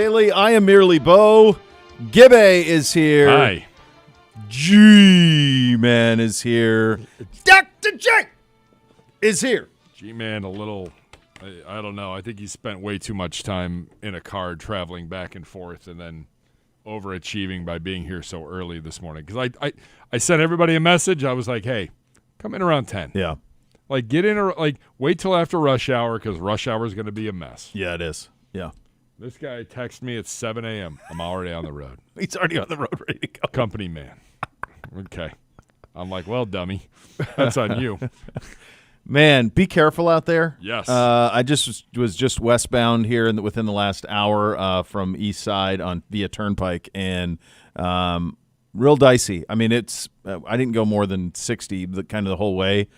Haley, I am merely Bo. Gibbe is here. Hi. G-Man is here. Dr. J is here. G-Man I don't know. I think he spent way too much time in a car traveling back and forth and then overachieving by being here so early this morning. Because I sent everybody a message. I was like, hey, come in around 10. Yeah. Like, wait till after rush hour because rush hour is going to be a mess. Yeah, it is. Yeah. This guy texted me at 7 a.m. I'm already on the road. He's already on the road ready to go. Company man. Okay. I'm like, well, dummy. That's on you. Man, be careful out there. Yes. I was just westbound here within the last hour from East Side via Turnpike, and real dicey. I mean, I didn't go more than 60 the whole way.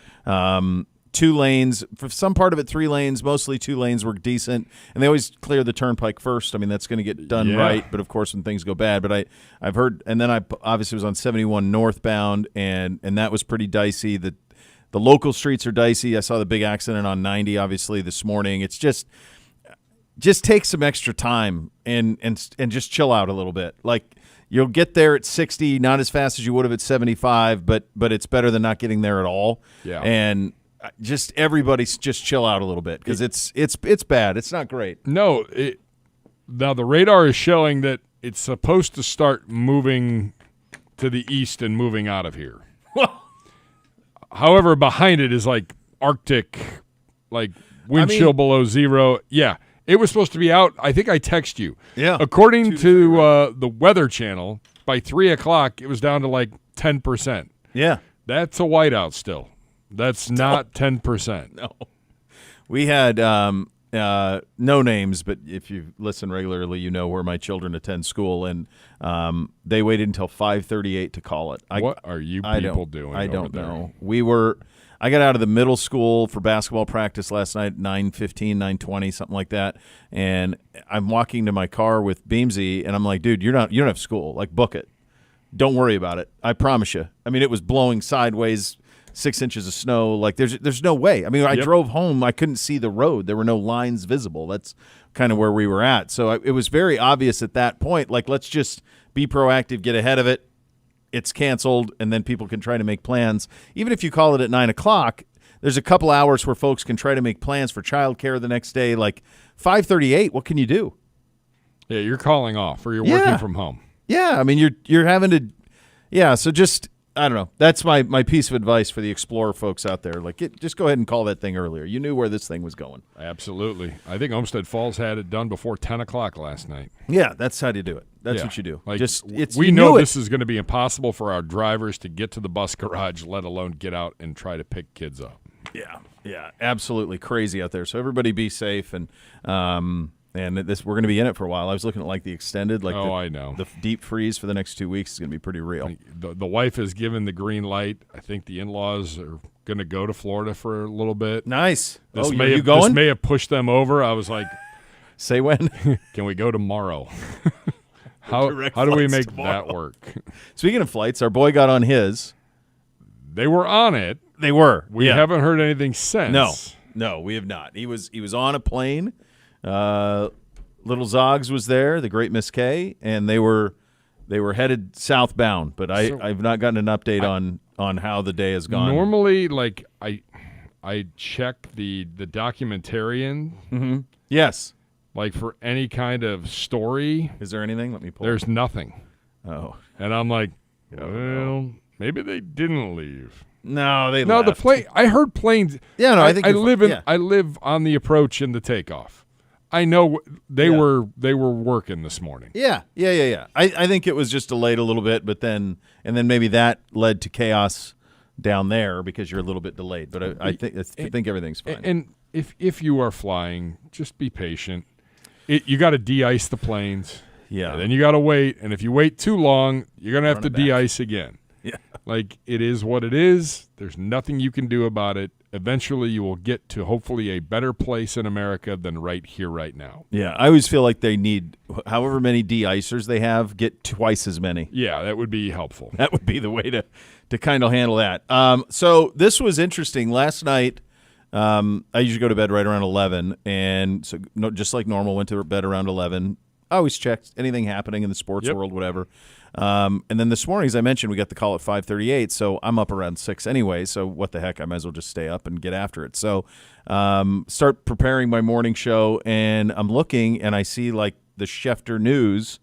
2 lanes, for some part of it 3 lanes, mostly 2 lanes were decent, and they always clear the Turnpike first. I mean, that's going to get done right, but of course when things go bad. But I've heard, and then I obviously was on 71 northbound, and that was pretty dicey. The local streets are dicey. I saw the big accident on 90 obviously this morning. It's just take some extra time and just chill out a little bit. Like, you'll get there at 60, not as fast as you would have at 75, but it's better than not getting there at all. Yeah. And just everybody's just chill out a little bit because it's bad. It's not great. No, now the radar is showing that it's supposed to start moving to the east and moving out of here. However, behind it is like Arctic, like wind chill below zero. Yeah, it was supposed to be out. I think I text you. Yeah. According to the Weather Channel, by 3 o'clock, it was down to like 10%. Yeah. That's a whiteout still. That's not 10%. No. We had no names, but if you listen regularly, you know where my children attend school, and they waited until 5:38 to call it. What are you people doing? I don't know. I got out of the middle school for basketball practice last night at 9:15, 9:20, something like that, and I'm walking to my car with Beamsy, and I'm like, dude, you don't have school. Like, book it. Don't worry about it. I promise you. I mean, it was blowing sideways. 6 inches of snow. Like, there's no way. I mean, I drove home. I couldn't see the road. There were no lines visible. That's kind of where we were at. So it was very obvious at that point, like, let's just be proactive, get ahead of it. It's canceled, and then people can try to make plans. Even if you call it at 9 o'clock, there's a couple hours where folks can try to make plans for childcare the next day. Like, 5:38, what can you do? Yeah, you're calling off, or you're working from home. Yeah, I mean, you're having to – yeah, so just – I don't know. That's my piece of advice for the Explorer folks out there. Like, just go ahead and call that thing earlier. You knew where this thing was going. Absolutely. I think Olmsted Falls had it done before 10 o'clock last night. Yeah, that's how you do it. That's what you do. Like, we know this is going to be impossible for our drivers to get to the bus garage, let alone get out and try to pick kids up. Yeah, absolutely crazy out there. So everybody be safe, and we're going to be in it for a while. I was looking at like the extended, like I know. The deep freeze for the next 2 weeks is going to be pretty real. The wife has given the green light. I think the in-laws are going to go to Florida for a little bit. Nice. This you going? This may have pushed them over. I was like, say when? Can we go tomorrow? How do we make that work? Speaking of flights, our boy got on his. They were on it. They were. We haven't heard anything since. No, we have not. He was on a plane. Little Zogs was there, the great Miss K, and they were headed southbound. But I've not gotten an update on how the day has gone. Normally, like I check the documentarian. Mm-hmm. Yes. Like, for any kind of story. Is there anything? Let me pull. There's nothing. Oh. And I'm like, maybe they didn't leave. No, they left. left. The plane. I heard planes. Yeah, no, I think I live on the approach and the takeoff. I know they were working this morning. Yeah. I think it was just delayed a little bit, and then maybe that led to chaos down there because you're a little bit delayed. But I think everything's fine. And if you are flying, just be patient. You got to de-ice the planes. Yeah. And then you got to wait, and if you wait too long, you're gonna have to de-ice again. Yeah. Like, it is what it is. There's nothing you can do about it. Eventually, you will get to hopefully a better place in America than right here, right now. Yeah, I always feel like they need, however many de-icers they have, get twice as many. Yeah, that would be helpful. That would be the way to kind of handle that. So this was interesting. Last night, I usually go to bed right around 11, and so just like normal, went to bed around 11. I always check anything happening in the sports Yep. world, whatever. And then this morning, as I mentioned, we got the call at 5:38, so I'm up around 6 anyway, so what the heck, I might as well just stay up and get after it. So start preparing my morning show, and I'm looking, and I see like the Schefter News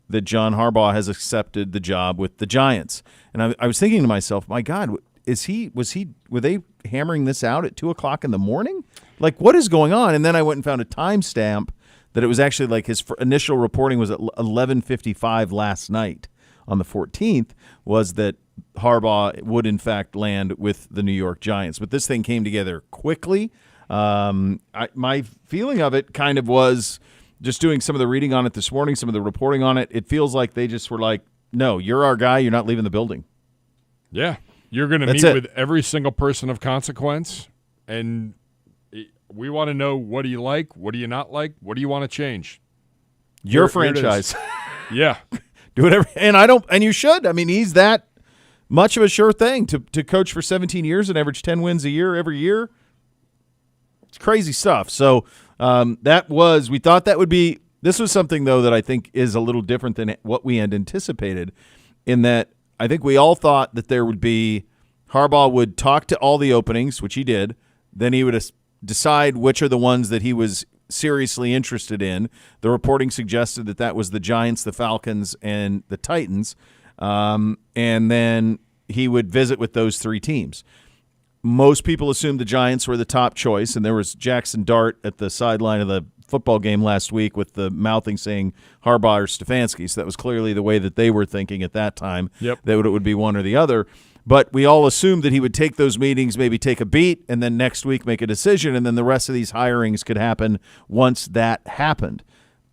that John Harbaugh has accepted the job with the Giants. And I was thinking to myself, my God, were they hammering this out at 2 o'clock in the morning? Like, what is going on? And then I went and found a timestamp that it was actually like his initial reporting was at 11:55 last night on the 14th, was that Harbaugh would in fact land with the New York Giants. But this thing came together quickly. My feeling of it kind of was, just doing some of the reading on it this morning, some of the reporting on it, it feels like they just were like, no, you're our guy, you're not leaving the building. Yeah. You're going to meet with every single person of consequence, and we want to know, what do you like? What do you not like? What do you want to change? Your franchise. Yeah. Do whatever. And you should. I mean, he's that much of a sure thing to coach for 17 years and average 10 wins a year every year. It's crazy stuff. So we thought that would be, this was something, though, that I think is a little different than what we had anticipated, in that I think we all thought that there would be, Harbaugh would talk to all the openings, which he did. Then he would decide which are the ones that he was seriously interested in. The reporting suggested that was the Giants, the Falcons, and the Titans. And then he would visit with those 3 teams. Most people assumed the Giants were the top choice, and there was Jackson Dart at the sideline of the football game last week with the mouthing saying Harbaugh or Stefanski. So that was clearly the way that they were thinking at that time, Yep. that it would be one or the other. But we all assumed that he would take those meetings, maybe take a beat, and then next week make a decision, and then the rest of these hirings could happen once that happened.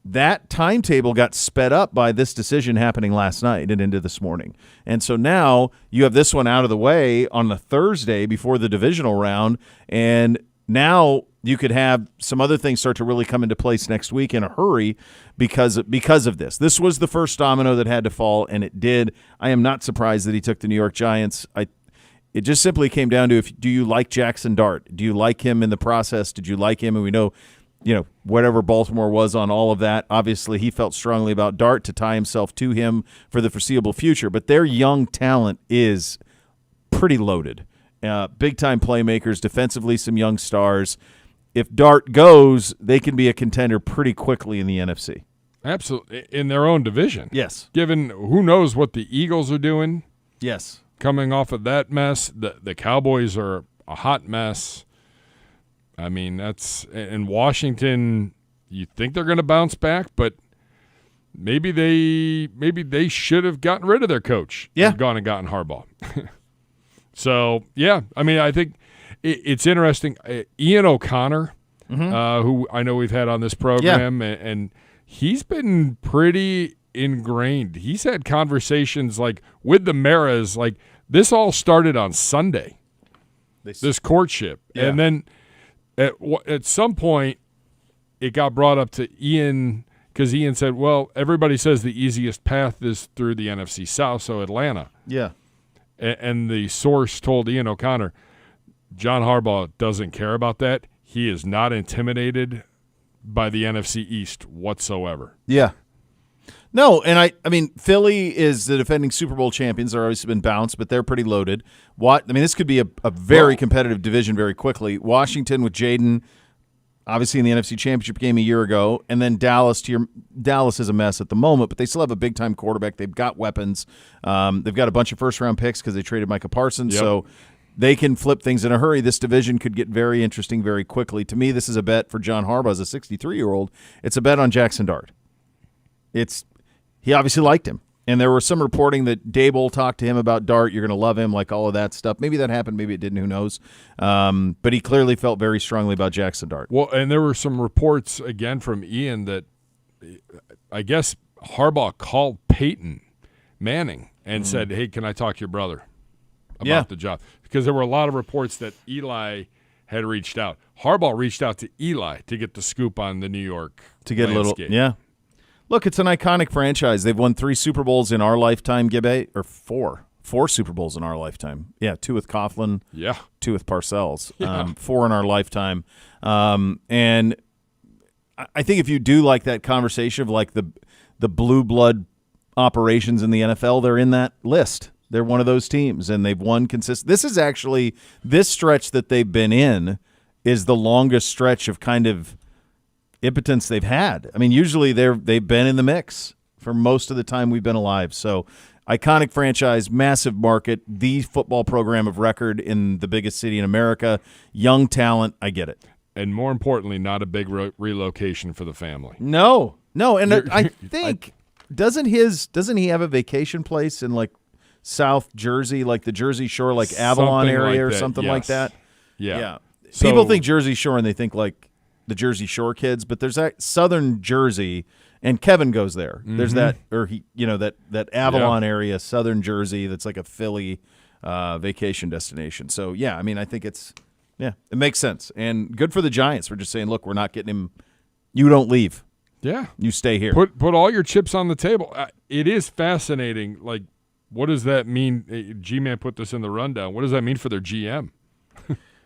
That timetable got sped up by this decision happening last night and into this morning. And so now you have this one out of the way on the Thursday before the divisional round, and now you could have some other things start to really come into place next week in a hurry because of this. This was the first domino that had to fall, and it did. I am not surprised that he took the New York Giants. It just simply came down to, do you like Jackson Dart? Do you like him in the process? Did you like him? And we know, whatever Baltimore was on all of that, obviously he felt strongly about Dart to tie himself to him for the foreseeable future. But their young talent is pretty loaded. Big-time playmakers, defensively some young stars. If Dart goes, they can be a contender pretty quickly in the NFC. Absolutely. In their own division. Yes. Given who knows what the Eagles are doing. Yes. Coming off of that mess. The Cowboys are a hot mess. I mean, that's in Washington, you think they're going to bounce back, but maybe they should have gotten rid of their coach. Yeah. And gone and gotten Harbaugh. So, yeah, I mean, I think it's interesting. Ian O'Connor, who I know we've had on this program, and he's been pretty ingrained. He's had conversations like with the Maras, like this all started on Sunday, this courtship. Yeah. And then at some point it got brought up to Ian because Ian said, well, everybody says the easiest path is through the NFC South, so Atlanta. Yeah. And the source told Ian O'Connor, John Harbaugh doesn't care about that. He is not intimidated by the NFC East whatsoever. Yeah. No, and I mean, Philly is the defending Super Bowl champions. They're obviously been bounced, but they're pretty loaded. This could be a very competitive division very quickly. Washington with Jaden, obviously in the NFC Championship game a year ago, and then Dallas. Dallas is a mess at the moment, but they still have a big-time quarterback. They've got weapons. They've got a bunch of first-round picks because they traded Micah Parsons, so they can flip things in a hurry. This division could get very interesting very quickly. To me, this is a bet for John Harbaugh as a 63-year-old. It's a bet on Jackson Dart. He obviously liked him. And there was some reporting that Dable talked to him about Dart. You're going to love him, like all of that stuff. Maybe that happened. Maybe it didn't. Who knows? But he clearly felt very strongly about Jackson Dart. Well, and there were some reports, again, from Ian that I guess Harbaugh called Peyton Manning and said, hey, can I talk to your brother about the job? Because there were a lot of reports that Eli had reached out. Harbaugh reached out to Eli to get the scoop on the New York landscape. Look, it's an iconic franchise. They've won 3 Super Bowls in our lifetime, Gibbe, or 4 Super Bowls in our lifetime. Yeah, 2 with Coughlin, 2 with Parcells, 4 in our lifetime. And I think if you do like that conversation of like the blue blood operations in the NFL, they're in that list. They're one of those teams, and they've won consistent. This is actually this stretch that they've been in is the longest stretch of kind of impotence they've had. I mean, usually they've been in the mix for most of the time we've been alive. So iconic franchise, massive market, the football program of record in the biggest city in America, young talent. I get it. And more importantly, not a big relocation for the family. No, and I think doesn't he have a vacation place in like South Jersey, like the Jersey Shore, like Avalon area or something like that? Yeah. People think Jersey Shore and they think like the Jersey Shore kids, but there's that Southern Jersey, and Kevin goes there. Mm-hmm. There's that, or that Avalon area, Southern Jersey, that's like a Philly vacation destination. So I mean, I think it makes sense, and good for the Giants for just saying, look, we're not getting him. You don't leave. Yeah, you stay here. Put all your chips on the table. It is fascinating. Like, what does that mean? G-Man put this in the rundown. What does that mean for their GM?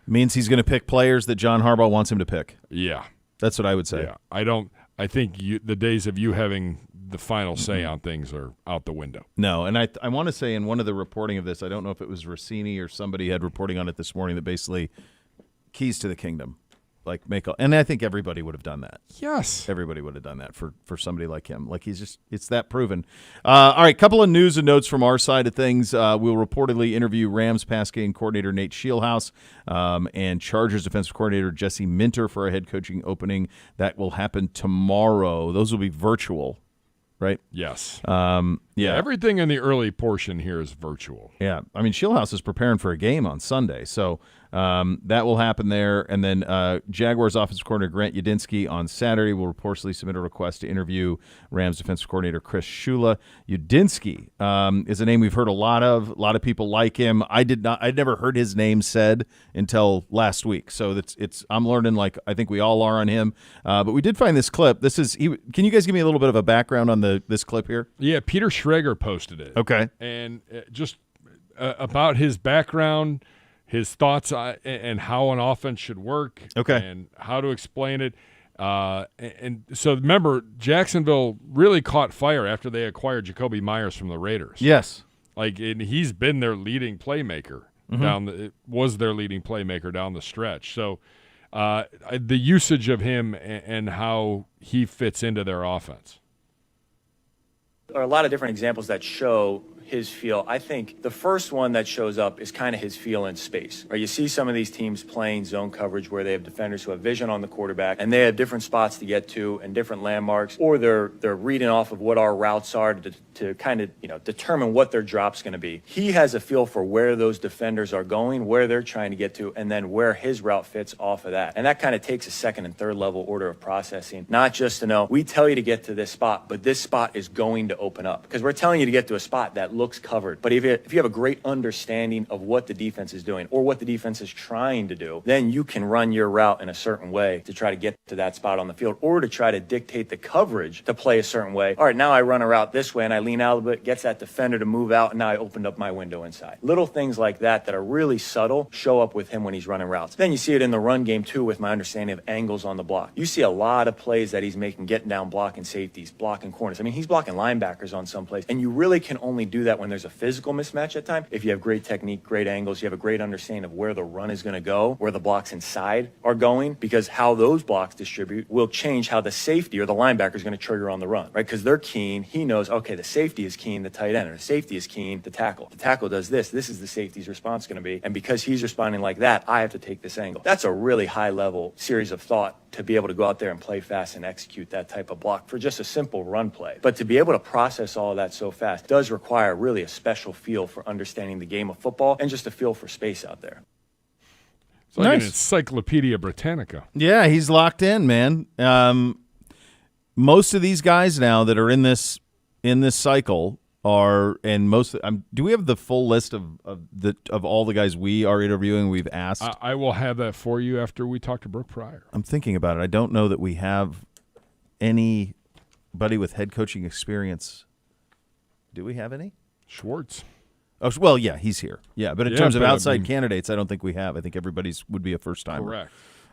Means he's going to pick players that John Harbaugh wants him to pick. Yeah. That's what I would say. Yeah. I think the days of you having the final say on things are out the window. No, and I want to say in one of the reporting of this, I don't know if it was Rossini or somebody had reporting on it this morning, that basically keys to the kingdom. Like and I think everybody would have done that. Yes. Everybody would have done that for somebody like him. Like it's that proven. All right, couple of news and notes from our side of things. We'll reportedly interview Rams pass game coordinator Nate Scheelhaase and Chargers defensive coordinator Jesse Minter for a head coaching opening. That will happen tomorrow. Those will be virtual, right? Yes. Yeah. Everything in the early portion here is virtual. Yeah. I mean, Scheelhaase is preparing for a game on Sunday, so that will happen there. And then Jaguars offensive coordinator Grant Udinski on Saturday will reportedly submit a request to interview Rams defensive coordinator Chris Shula. Udinski is a name we've heard a lot of. A lot of people like him. I'd never heard his name said until last week. So I'm learning, like I think we all are, on him. But we did find this clip. Can you guys give me a little bit of a background on this clip here? Yeah, Peter Schrager posted it. Okay. And just about his background, his thoughts and how an offense should work, and how to explain it. And so remember, Jacksonville really caught fire after they acquired Jacoby Myers from the Raiders. Yes. And he's been their leading playmaker was their leading playmaker down the stretch. So the usage of him and how he fits into their offense. There are a lot of different examples that show his feel. I think the first one that shows up is kind of his feel in space. Right? You see some of these teams playing zone coverage where they have defenders who have vision on the quarterback, and they have different spots to get to and different landmarks, or they're reading off of what our routes are to kind of determine what their drop's going to be. He has a feel for where those defenders are going, where they're trying to get to, and then where his route fits off of that. And that kind of takes a second and third level order of processing, not just to know we tell you to get to this spot, but this spot is going to open up, because we're telling you to get to a spot that looks covered. But if you have a great understanding of what the defense is doing or what the defense is trying to do, then you can run your route in a certain way to try to get to that spot on the field, or to try to dictate the coverage to play a certain way. All right, now I run a route this way and I lean out a little bit, gets that defender to move out, and now I opened up my window inside. Little things like that are really subtle show up with him when he's running routes. Then you see it in the run game too, with my understanding of angles on the block. You see a lot of plays that he's making, getting down, blocking safeties, blocking corners. I mean, he's blocking linebackers on some plays, and you really can only do that when there's a physical mismatch at time. If you have great technique, great angles, you have a great understanding of where the run is going to go, where the blocks inside are going, because how those blocks distribute will change how the safety or the linebacker is going to trigger on the run, right? Because they're keen. He knows, okay, the safety is keen, the tight end, or the safety is keen, the tackle. The tackle does this. This is the safety's response going to be. And because he's responding like that, I have to take this angle. That's a really high level series of thought to be able to go out there and play fast and execute that type of block for just a simple run play. But to be able to process all of that so fast does require really a special feel for understanding the game of football and just a feel for space out there. It's like an Encyclopedia Britannica. Yeah, he's locked in, man. Most of these guys now that are in this cycle are, and most. Do we have the full list of all the guys we are interviewing? We've asked. I will have that for you after we talk to Brooke Pryor. I'm thinking about it. I don't know that we have anybody with head coaching experience. Do we have any? Schwartz. Oh, well, yeah, he's here. Yeah, but in terms of outside candidates, I don't think we have. I think everybody's would be a first timer. Correct.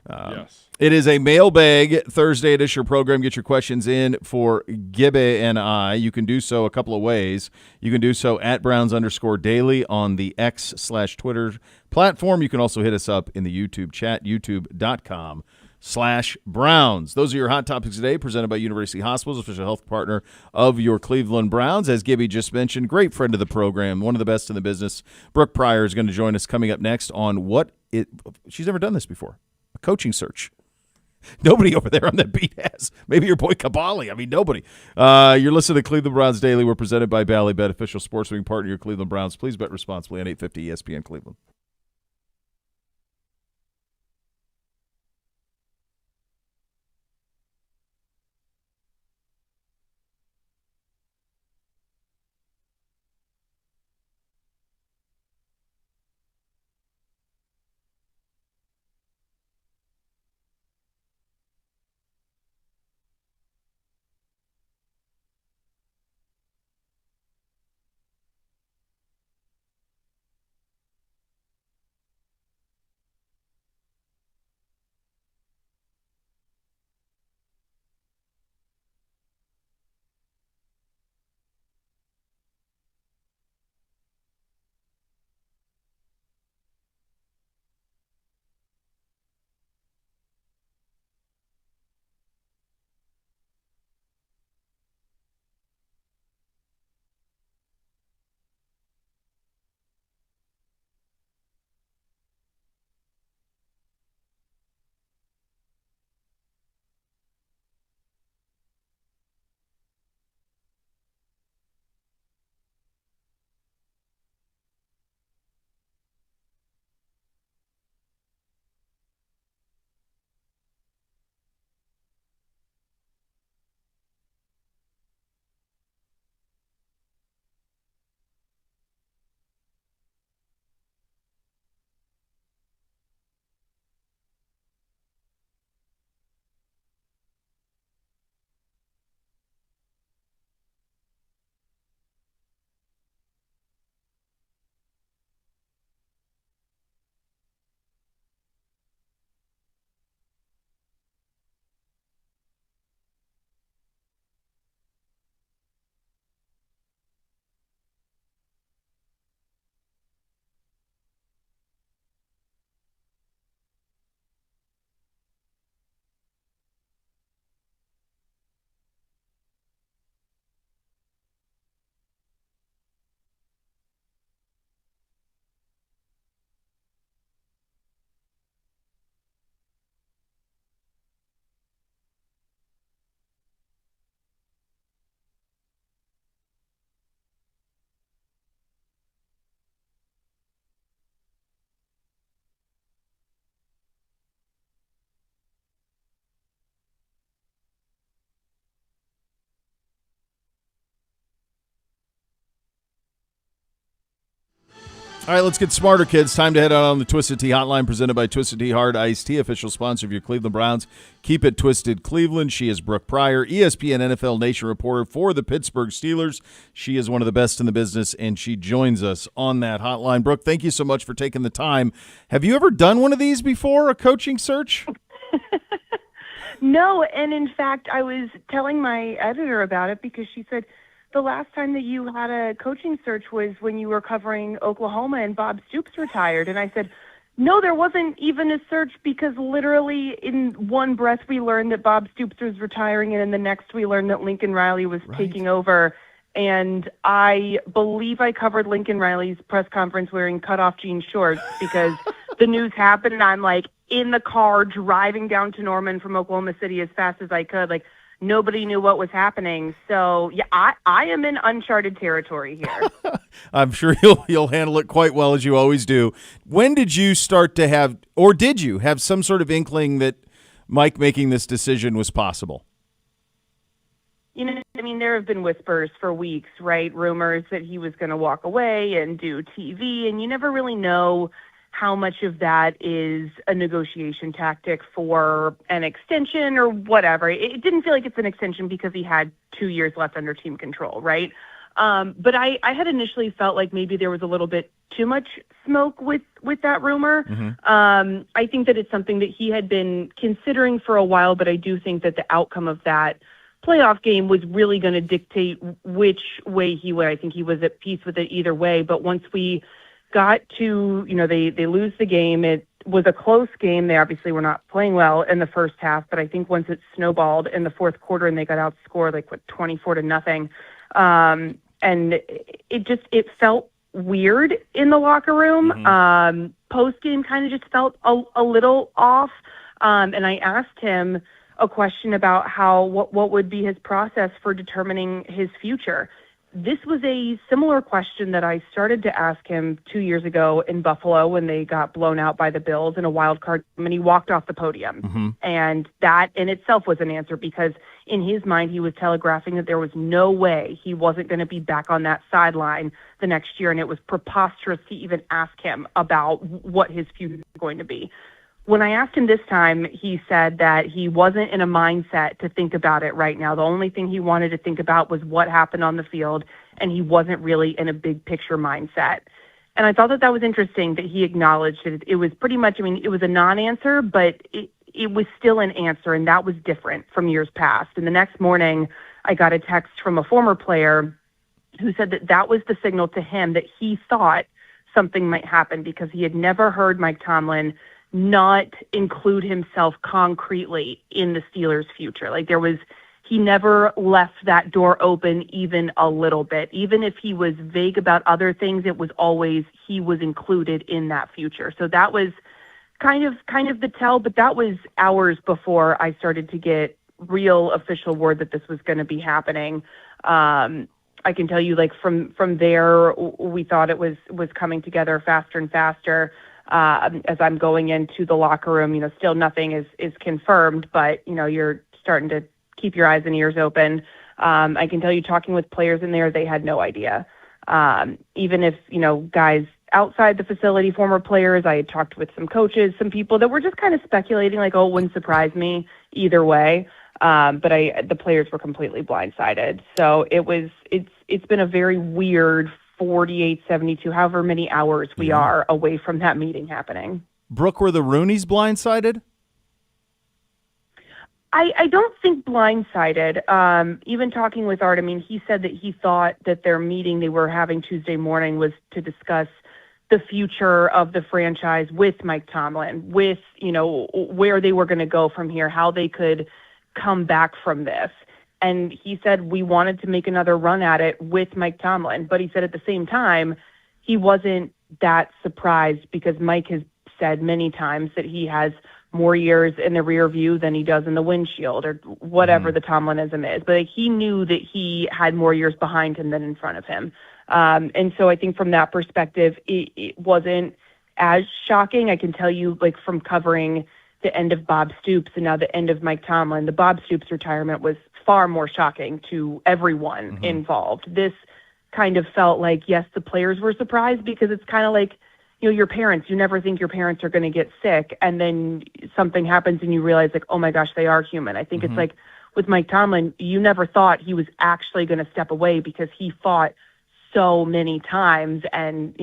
Yes. It is a mailbag Thursday edition program. Get your questions in for Gibby and I. You can do so a couple of ways. You can do so at Browns_daily on the X/Twitter platform. You can also hit us up in the YouTube chat, youtube.com/Browns. Those are your hot topics today, presented by University Hospitals, official health partner of your Cleveland Browns. As Gibby just mentioned, great friend of the program, one of the best in the business. Brooke Pryor is going to join us coming up next on she's never done this before, a coaching search. Nobody over there on that beat has. Maybe your boy Kabali. I mean, nobody. You're listening to Cleveland Browns Daily. We're presented by Bally Bet, official sports betting partner of your Cleveland Browns. Please bet responsibly on 850 ESPN Cleveland. All right, let's get smarter, kids. Time to head out on the Twisted Tea Hotline, presented by Twisted Tea Hard Iced Tea, official sponsor of your Cleveland Browns. Keep it twisted, Cleveland. She is Brooke Pryor, ESPN NFL Nation reporter for the Pittsburgh Steelers. She is one of the best in the business, and she joins us on that hotline. Brooke, thank you so much for taking the time. Have you ever done one of these before, a coaching search? No, and in fact, I was telling my editor about it because she said, the last time that you had a coaching search was when you were covering Oklahoma and Bob Stoops retired. And I said, no, there wasn't even a search because literally in one breath we learned that Bob Stoops was retiring, and in the next we learned that Lincoln Riley was taking over. And I believe I covered Lincoln Riley's press conference wearing cutoff jean shorts because the news happened, and I'm like in the car driving down to Norman from Oklahoma City as fast as I could. Like, nobody knew what was happening. So, yeah, I am in uncharted territory here. I'm sure you'll handle it quite well, as you always do. When did you start to have, or did you have some sort of inkling that Mike making this decision was possible? You know, I mean, there have been whispers for weeks, right? Rumors that he was going to walk away and do TV, and you never really know how much of that is a negotiation tactic for an extension or whatever. It didn't feel like it's an extension because he had 2 years left under team control, right? But I had initially felt like maybe there was a little bit too much smoke with that rumor. I think that it's something that he had been considering for a while, but I do think that the outcome of that playoff game was really going to dictate which way he went. I think he was at peace with it either way. But once we got to, they lose the game. It was a close game. They obviously were not playing well in the first half, but I think once it snowballed in the fourth quarter and they got outscored 24-0, and it felt weird in the locker room. Post game kind of just felt a little off. And I asked him a question about what would be his process for determining his future. This was a similar question that I started to ask him 2 years ago in Buffalo when they got blown out by the Bills in a wild card game, and he walked off the podium. And that in itself was an answer, because in his mind, he was telegraphing that there was no way he wasn't going to be back on that sideline the next year. And it was preposterous to even ask him about what his future was going to be. When I asked him this time, he said that he wasn't in a mindset to think about it right now. The only thing he wanted to think about was what happened on the field, and he wasn't really in a big picture mindset. And I thought that was interesting that he acknowledged that it was pretty much, it was a non-answer, but it was still an answer, and that was different from years past. And the next morning, I got a text from a former player who said that was the signal to him that he thought something might happen, because he had never heard Mike Tomlin not include himself concretely in the Steelers' future. He never left that door open even a little bit. Even if he was vague about other things, it was always he was included in that future. So that was kind of the tell, but that was hours before I started to get real official word that this was going to be happening. I can tell you, from there, we thought it was coming together faster and faster. As I'm going into the locker room, still nothing is confirmed, but, you're starting to keep your eyes and ears open. I can tell you, talking with players in there, they had no idea. Even if, guys outside the facility, former players, I had talked with some coaches, some people that were just kind of speculating, it wouldn't surprise me either way. But the players were completely blindsided. So it's been a very weird 48, 72, however many hours we are away from that meeting happening. Brooke, were the Rooneys blindsided? I don't think blindsided. Even talking with Art, he said that he thought that their meeting they were having Tuesday morning was to discuss the future of the franchise with Mike Tomlin, with, where they were going to go from here, how they could come back from this. And he said we wanted to make another run at it with Mike Tomlin. But he said at the same time, he wasn't that surprised, because Mike has said many times that he has more years in the rear view than he does in the windshield, or whatever the Tomlinism is. But he knew that he had more years behind him than in front of him. And so I think from that perspective, it wasn't as shocking. I can tell you, from covering the end of Bob Stoops and now the end of Mike Tomlin, the Bob Stoops retirement was far more shocking to everyone involved. This kind of felt like, yes, the players were surprised, because it's kind of like, your parents, you never think your parents are going to get sick, and then something happens and you realize, oh my gosh, they are human. I think it's like with Mike Tomlin, you never thought he was actually going to step away, because he fought so many times and,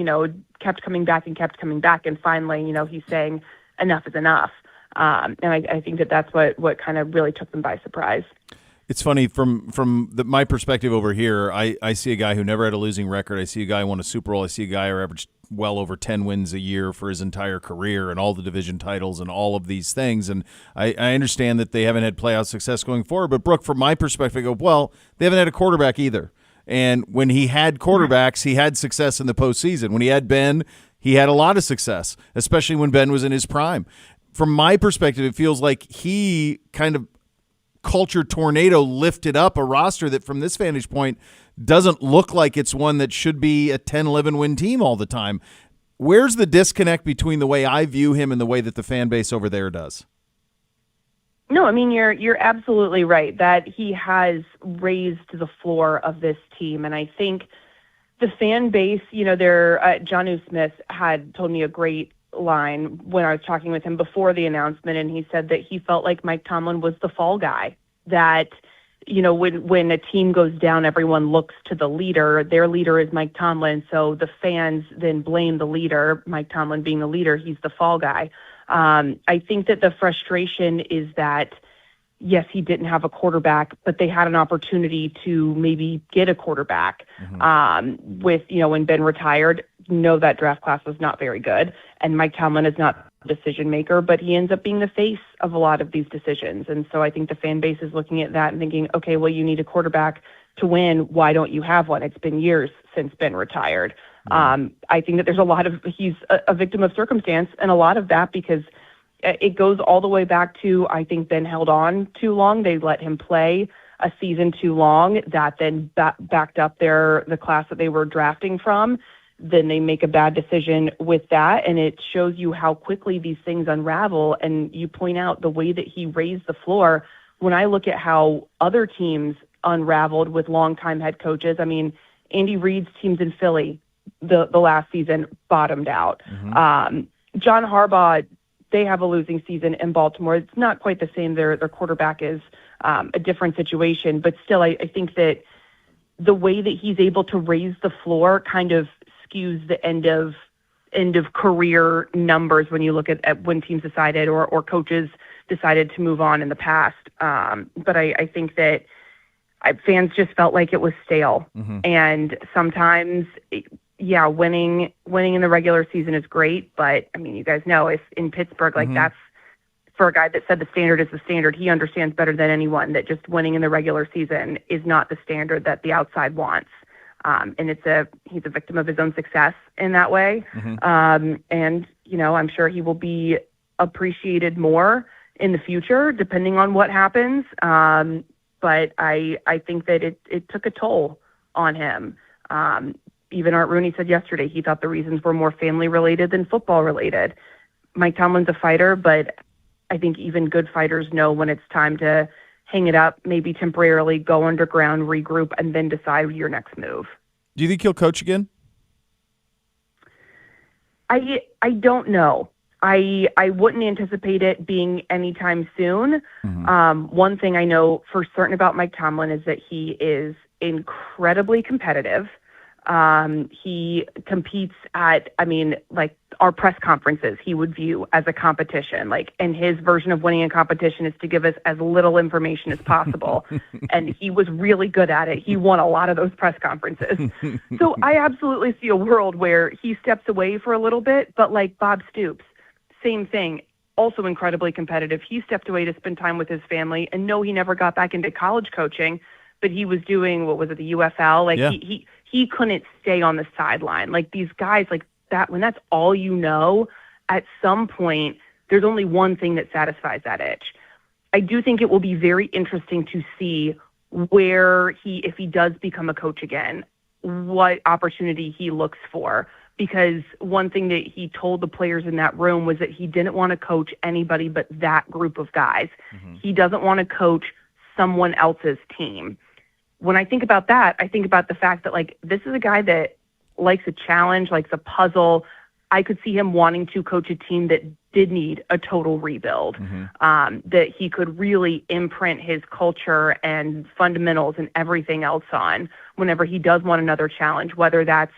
kept coming back, and finally, he's saying enough is enough. And I think that's what kind of really took them by surprise. It's funny, from my perspective over here, I see a guy who never had a losing record. I see a guy who won a Super Bowl. I see a guy who averaged well over 10 wins a year for his entire career, and all the division titles and all of these things. And I understand that they haven't had playoff success going forward. But, Brooke, from my perspective, I go, well, they haven't had a quarterback either. And when he had quarterbacks, he had success in the postseason. When he had Ben, he had a lot of success, especially when Ben was in his prime. From my perspective, it feels like he kind of culture tornado lifted up a roster that, from this vantage point, doesn't look like it's one that should be a 10-11 win team all the time. Where's the disconnect between the way I view him and the way that the fan base over there does? No, you're absolutely right that he has raised the floor of this team. And I think the fan base, John U. Smith had told me a great line when I was talking with him before the announcement, and he said that he felt like Mike Tomlin was the fall guy, that when a team goes down, everyone looks to the leader. Their leader is Mike Tomlin, so the fans then blame the leader. Mike Tomlin being the leader, he's the fall guy. I think that the frustration is that, yes, he didn't have a quarterback, but they had an opportunity to maybe get a quarterback. When Ben retired, that draft class was not very good, and Mike Tomlin is not a decision maker, but he ends up being the face of a lot of these decisions. And so I think the fan base is looking at that and thinking, okay, well, you need a quarterback to win. Why don't you have one? It's been years since Ben retired. I think that there's he's a victim of circumstance, and a lot of that because it goes all the way back to, I think Ben held on too long. They let him play a season too long. That then backed up the class that they were drafting from. Then they make a bad decision with that, and it shows you how quickly these things unravel. And you point out the way that he raised the floor. When I look at how other teams unraveled with longtime head coaches, I mean, Andy Reid's teams in Philly the last season bottomed out. John Harbaugh, they have a losing season in Baltimore. It's not quite the same. Their quarterback is a different situation, but still, I think that the way that he's able to raise the floor kind of skews the end of career numbers when you look at when teams decided or coaches decided to move on in the past. But I think that fans just felt like it was stale. And sometimes, winning in the regular season is great. But, I mean, you guys know if in Pittsburgh, that's for a guy that said the standard is the standard, he understands better than anyone that just winning in the regular season is not the standard that the outside wants. And he's a victim of his own success in that way. And, I'm sure he will be appreciated more in the future, depending on what happens. But I think that it took a toll on him. Even Art Rooney said yesterday he thought the reasons were more family-related than football-related. Mike Tomlin's a fighter, but I think even good fighters know when it's time to hang it up, maybe temporarily go underground, regroup, and then decide your next move. Do you think he'll coach again? I don't know. I wouldn't anticipate it being anytime soon. One thing I know for certain about Mike Tomlin is that he is incredibly competitive. He competes at, our press conferences he would view as a competition. And his version of winning a competition is to give us as little information as possible. And he was really good at it. He won a lot of those press conferences. So I absolutely see a world where he steps away for a little bit, but like Bob Stoops, same thing, also incredibly competitive. He stepped away to spend time with his family, and no, he never got back into college coaching, but he was doing, the UFL? He couldn't stay on the sideline. These guys like that, when that's all you know, at some point, there's only one thing that satisfies that itch. I do think it will be very interesting to see where if he does become a coach again, what opportunity he looks for. Because one thing that he told the players in that room was that he didn't want to coach anybody but that group of guys. He doesn't want to coach someone else's team. When I think about that, I think about the fact that, this is a guy that likes a challenge, likes a puzzle. I could see him wanting to coach a team that did need a total rebuild, that he could really imprint his culture and fundamentals and everything else on whenever he does want another challenge, whether that's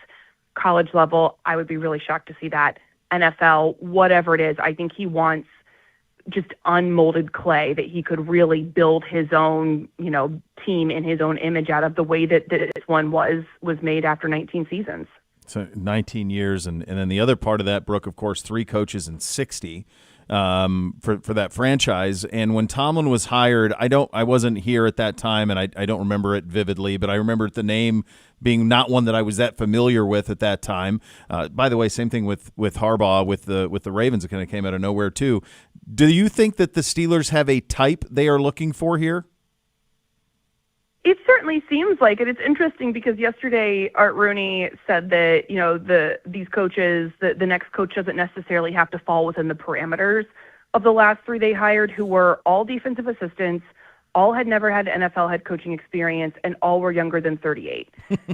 college level. I would be really shocked to see that. NFL, whatever it is, I think he wants just unmolded clay that he could really build his own, team in his own image out of, the way that this one was made after 19 seasons. So 19 years, and then the other part of that, Brooke, of course, 3 coaches in 60 for that franchise. And when Tomlin was hired, I wasn't here at that time, and I don't remember it vividly, but I remember the name being not one that I was that familiar with at that time. By the way, same thing with Harbaugh with the Ravens. It kind of came out of nowhere too. Do you think that the Steelers have a type they are looking for here? It certainly seems like it. It's interesting because yesterday Art Rooney said that, these coaches, the next coach doesn't necessarily have to fall within the parameters of the last 3 they hired, who were all defensive assistants, all had never had NFL head coaching experience, and all were younger than 38.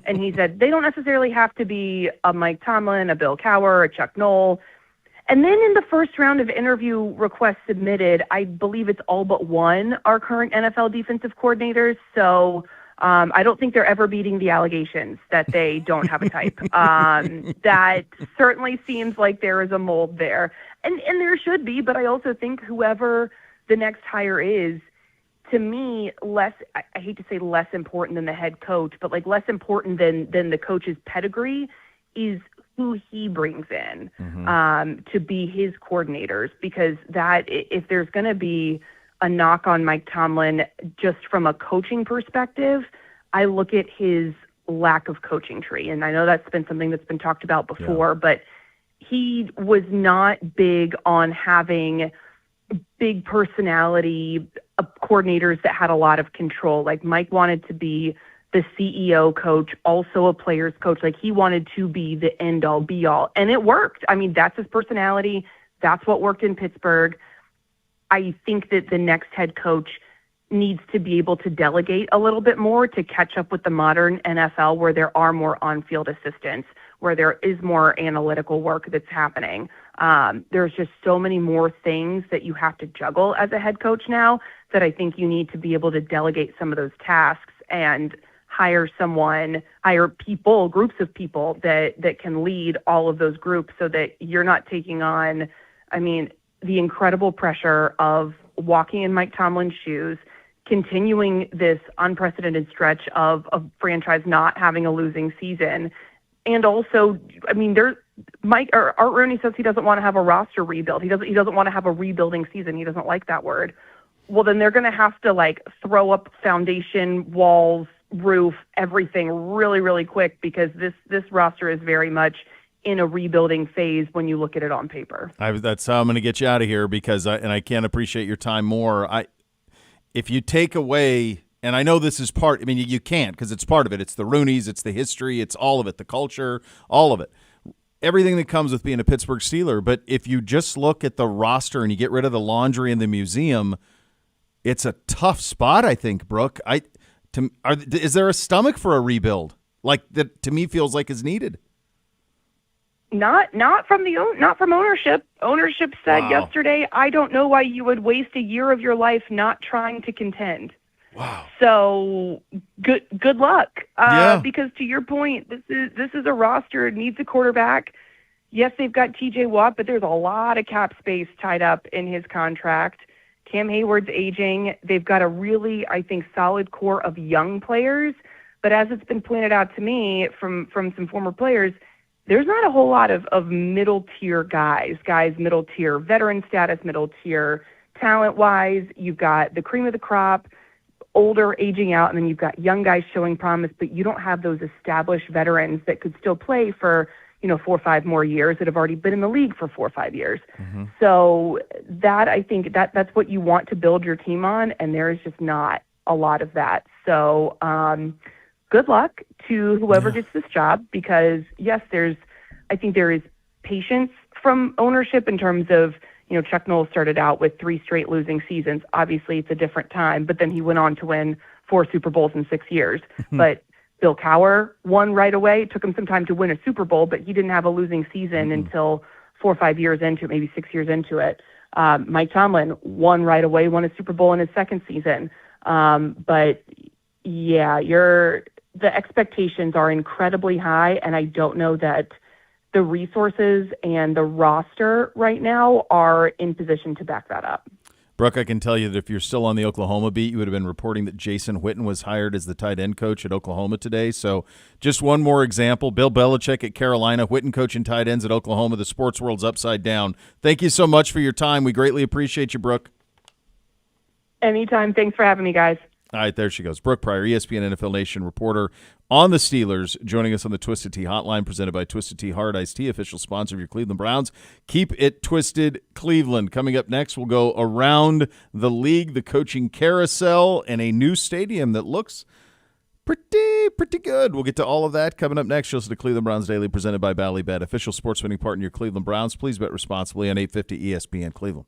And he said they don't necessarily have to be a Mike Tomlin, a Bill Cowher, a Chuck Noll. And then in the first round of interview requests submitted, I believe it's all but one are current NFL defensive coordinators. So I don't think they're ever beating the allegations that they don't have a type. That certainly seems like there is a mold there. And there should be, but I also think whoever the next hire is, to me, I hate to say less important than the head coach, but like less important than the coach's pedigree is who he brings in to be his coordinators, because that if there's going to be a knock on Mike Tomlin just from a coaching perspective, I look at his lack of coaching tree. And I know that's been something that's been talked about before, but he was not big on having big personality coordinators that had a lot of control. Like Mike wanted to be the CEO coach, also a player's coach. Like he wanted to be the end all be all. And it worked. I mean, that's his personality. That's what worked in Pittsburgh. I think that the next head coach needs to be able to delegate a little bit more to catch up with the modern NFL, where there are more on-field assistants, where there is more analytical work that's happening. There's just so many more things that you have to juggle as a head coach now that I think you need to be able to delegate some of those tasks and hire people, groups of people that can lead all of those groups, so that you're not taking on, the incredible pressure of walking in Mike Tomlin's shoes, continuing this unprecedented stretch of a franchise not having a losing season. And also, Art Rooney says he doesn't want to have a roster rebuild. He doesn't want to have a rebuilding season. He doesn't like that word. Well, then they're going to have to throw up foundation, walls, roof, everything really, really quick, because this roster is very much in a rebuilding phase when you look at it on paper. That's how I'm going to get you out of here, because I can't appreciate your time more. If you take away, and I know this is part, you can't, because it's part of it. It's the Rooneys, it's the history, it's all of it, the culture, all of it. Everything that comes with being a Pittsburgh Steeler. But if you just look at the roster and you get rid of the laundry in the museum, it's a tough spot, I think, Brooke. Is there a stomach for a rebuild that to me feels like is needed? Not from ownership. Ownership said yesterday, I don't know why you would waste a year of your life not trying to contend. Wow. So good luck. Because to your point, this is a roster. It needs a quarterback. Yes, they've got TJ Watt, but there's a lot of cap space tied up in his contract. Cam Hayward's aging. They've got a really, I think, solid core of young players. But as it's been pointed out to me from some former players, there's not a whole lot of middle-tier guys, middle-tier veteran status, middle-tier talent-wise. You've got the cream of the crop, older aging out, and then you've got young guys showing promise, but you don't have those established veterans that could still play for 4 or 5 more years, that have already been in the league for 4 or 5 years. Mm-hmm. So that, I think that's what you want to build your team on, and there is just not a lot of that. So good luck to whoever gets this job, because yes, I think there is patience from ownership in terms of, Chuck Noll started out with 3 straight losing seasons. Obviously it's a different time, but then he went on to win 4 Super Bowls in 6 years. But Bill Cowher won right away. It took him some time to win a Super Bowl, but he didn't have a losing season until 4 or 5 years into it, maybe 6 years into it. Mike Tomlin won right away, won a Super Bowl in his second season. But yeah, the expectations are incredibly high, and I don't know that the resources and the roster right now are in position to back that up. Brooke, I can tell you that if you're still on the Oklahoma beat, you would have been reporting that Jason Witten was hired as the tight end coach at Oklahoma today. So just one more example, Bill Belichick at Carolina, Witten coaching tight ends at Oklahoma. The sports world's upside down. Thank you so much for your time. We greatly appreciate you, Brooke. Anytime. Thanks for having me, guys. All right, there she goes. Brooke Pryor, ESPN NFL Nation reporter on the Steelers, joining us on the Twisted Tea Hotline, presented by Twisted Tea Hard Iced Tea, official sponsor of your Cleveland Browns. Keep it twisted, Cleveland. Coming up next, we'll go around the league, the coaching carousel, and a new stadium that looks pretty good. We'll get to all of that coming up next. You'll listen to Cleveland Browns Daily, presented by Ballybet, official sports betting partner of your Cleveland Browns. Please bet responsibly on 850 ESPN Cleveland.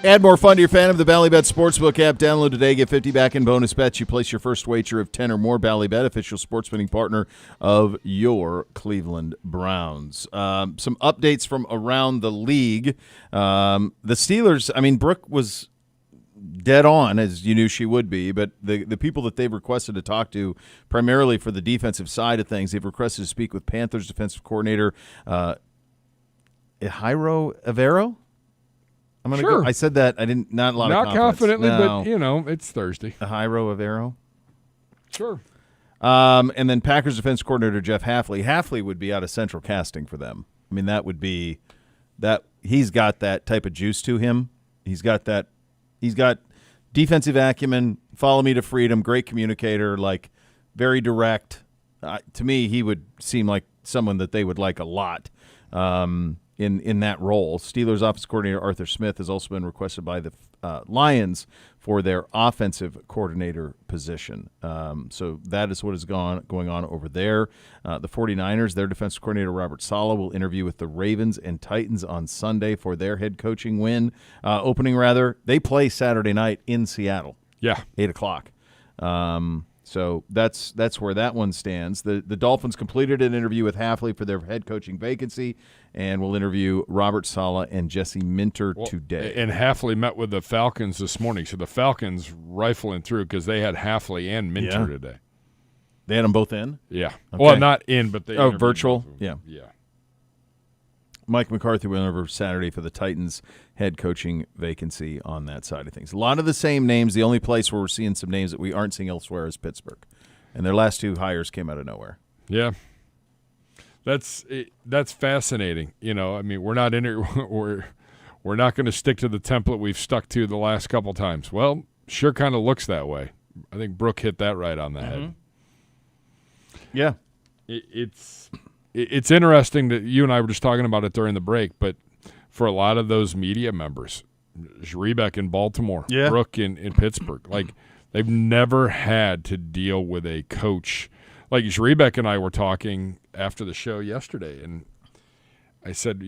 Add more fun to your fan of the Bally Bet Sportsbook app. Download today. Get 50 back in bonus bets. You place your first wager of 10 or more. Bally Bet, official sports betting partner of your Cleveland Browns. Some updates from around the league. The Steelers, I mean, Brooke was dead on, as you knew she would be, but the people that they've requested to talk to, primarily for the defensive side of things, they've requested to speak with Panthers defensive coordinator Jairo Avero. I'm gonna Sure. go. I said that. I didn't. Not a lot Not of confidence. confidently, No. but it's Thursday. Jairo Avero. Sure. And then Packers defense coordinator Jeff Hafley. Hafley would be out of central casting for them. I mean, that would be that. He's got that type of juice to him. He's got that. He's got defensive acumen. Follow me to freedom. Great communicator. Like very direct. To me, he would seem like someone that they would like a lot. In that role. Steelers offensive coordinator Arthur Smith has also been requested by the Lions for their offensive coordinator position. So that is what is going on over there. The 49ers, their defensive coordinator Robert Saleh will interview with the Ravens and Titans on Sunday for their head coaching opening. They play Saturday night in Seattle. Yeah. 8 o'clock. So that's where that one stands. The Dolphins completed an interview with Hafley for their head coaching vacancy, and will interview Robert Saleh and Jesse Minter today. And Hafley met with the Falcons this morning, so the Falcons rifling through because they had Hafley and Minter today. They had them both in? Yeah. Okay. Well, not in, but they interviewed virtual? both of them. Yeah. Yeah. Mike McCarthy went over Saturday for the Titans head coaching vacancy on that side of things. A lot of the same names. The only place where we're seeing some names that we aren't seeing elsewhere is Pittsburgh. And their last two hires came out of nowhere. Yeah. That's fascinating. I mean, we're not we're not going to stick to the template we've stuck to the last couple times. Well, sure kind of looks that way. I think Brooke hit that right on the head. Yeah. It's interesting that you and I were just talking about it during the break, but for a lot of those media members, Zrebeck in Baltimore, Brooke in Pittsburgh, like they've never had to deal with a coach. Like Zrebeck and I were talking after the show yesterday, and I said,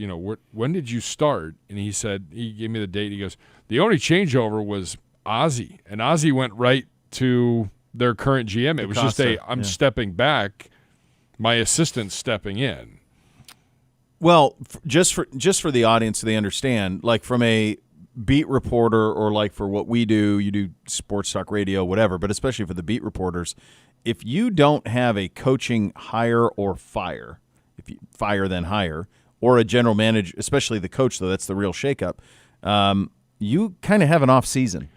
when did you start? And he said, he gave me the date. He goes, the only changeover was Ozzie, and Ozzie went right to their current GM. It was just I'm stepping back. My assistant stepping in. Well, just for the audience so they understand, like from a beat reporter or like for what we do, you do sports talk radio, whatever, but especially for the beat reporters, if you don't have a coaching hire or fire, if you fire then hire, or a general manager, especially the coach, though, that's the real shakeup, you kind of have an off season.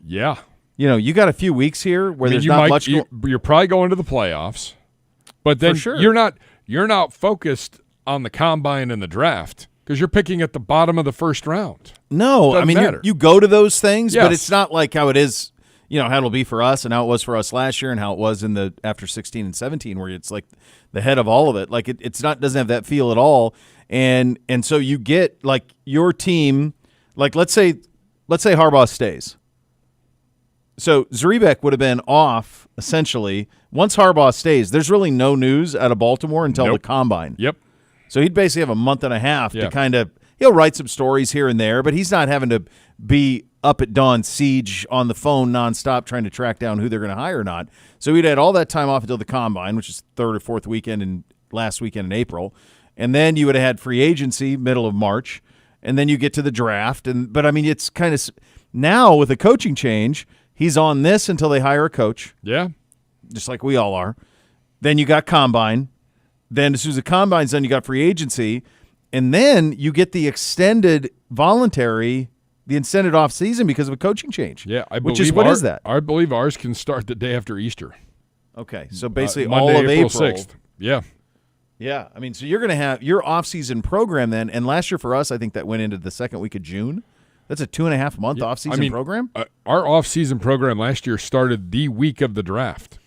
Yeah. You got a few weeks here where there's not much. You're probably going to the playoffs. But then you're not focused on the combine and the draft because you're picking at the bottom of the first round. No, Doesn't matter. You go to those things, yes. But it's not like how it is, how it'll be for us and how it was for us last year and how it was in the after 16 and 17 where it's like the head of all of it. Like it's not doesn't have that feel at all. And so you get like your team, like let's say Harbaugh stays. So Zrebeck would have been off essentially. Once Harbaugh stays, there's really no news out of Baltimore until the combine. Yep. So he'd basically have a month and a half to kind of he'll write some stories here and there, but he's not having to be up at dawn siege on the phone nonstop trying to track down who they're going to hire or not. So he'd had all that time off until the combine, which is third or fourth weekend and last weekend in April. And then you would have had free agency middle of March, and then you get to the draft. But I mean, it's kind of now with a coaching change, he's on this until they hire a coach. Yeah. Just like we all are. Then you got combine. Then as soon as the combine's done, you got free agency. And then you get the extended off season because of a coaching change. Yeah, what is that? I believe ours can start the day after Easter. Okay, so basically Monday, all of April 6th. Yeah. Yeah, I mean, so you're going to have your off-season program then. And last year for us, I think that went into the second week of June. That's a 2.5 month off-season program. Our off-season program last year started the week of the draft.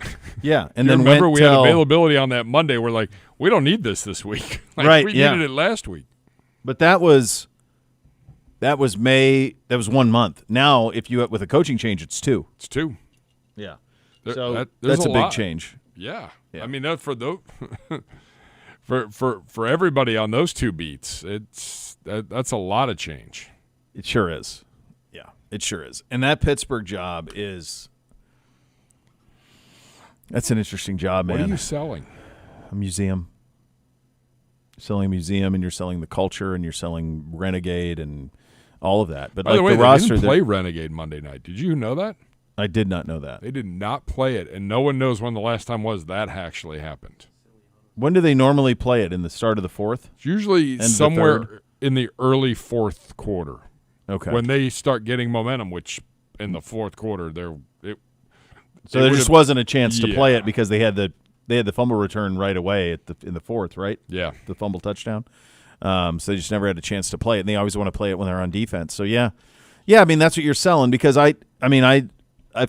Yeah, and then remember we had availability on that Monday. We're like, we don't need this week. Right? We needed it last week. But that was May. That was 1 month. Now, if you with a coaching change, it's 2. It's 2. Yeah. So that's a big change. Yeah. I mean, that for those for everybody on those 2 beats, that's a lot of change. It sure is. It sure is. And that Pittsburgh job that's an interesting job, man. What are you selling? A museum. You're selling a museum, and you're selling the culture, and you're selling Renegade and all of that. But By the way, the they roster, didn't play Renegade Monday night. Did you know that? I did not know that. They did not play it, and no one knows when the last time was that actually happened. When do they normally play it? In the start of the fourth? It's usually End of the somewhere third? in the early fourth quarter. Okay. When they start getting momentum, which in the fourth quarter, So there just wasn't a chance to Yeah. play it because they had the fumble return right away in the fourth, right? Yeah. The fumble touchdown. So they just never had a chance to play it, and they always want to play it when they're on defense. So yeah. I mean that's what you're selling because I've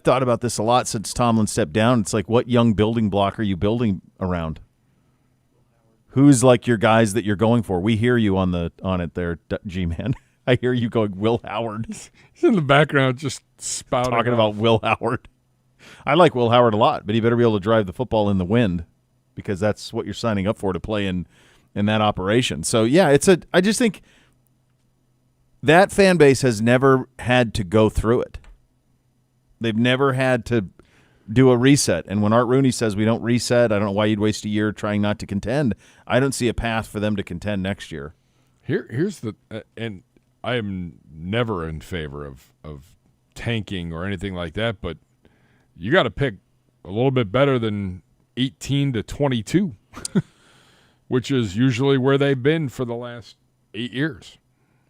thought about this a lot since Tomlin stepped down. It's like, what young building block are you building around? Who's like your guys that you're going for? We hear you on it there, G-Man. I hear you going Will Howard. He's in the background just spouting. Talking about Will Howard. I like Will Howard a lot, but he better be able to drive the football in the wind because that's what you're signing up for, to play in that operation. So, yeah, I just think that fan base has never had to go through it. They've never had to do a reset. And when Art Rooney says we don't reset, I don't know why you'd waste a year trying not to contend. I don't see a path for them to contend next year. Here's the and I am never in favor of tanking or anything like that, but you got to pick a little bit better than 18 to 22, which is usually where they've been for the last 8 years.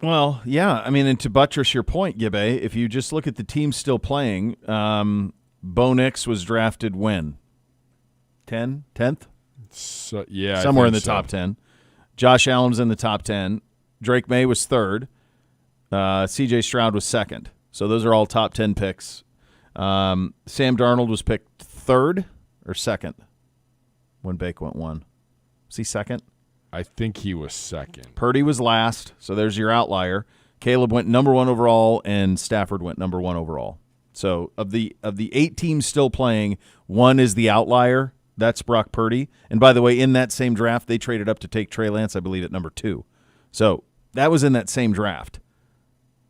Well, yeah. I mean, and to buttress your point, Gibbe, if you just look at the team still playing, Bo Nix was drafted when? 10th? So, yeah, I Somewhere in think the so. top 10. Josh Allen was in the top 10. Drake May was third. C.J. Stroud was second. So those are all top 10 picks. Sam Darnold was picked third or second when Bake went one. Was he second? I think he was second. Purdy was last, so there's your outlier. Caleb went number 1 overall, and Stafford went number 1 overall. So of the 8 teams still playing, one is the outlier. That's Brock Purdy. And by the way, in that same draft, they traded up to take Trey Lance, I believe, at number 2. So that was in that same draft.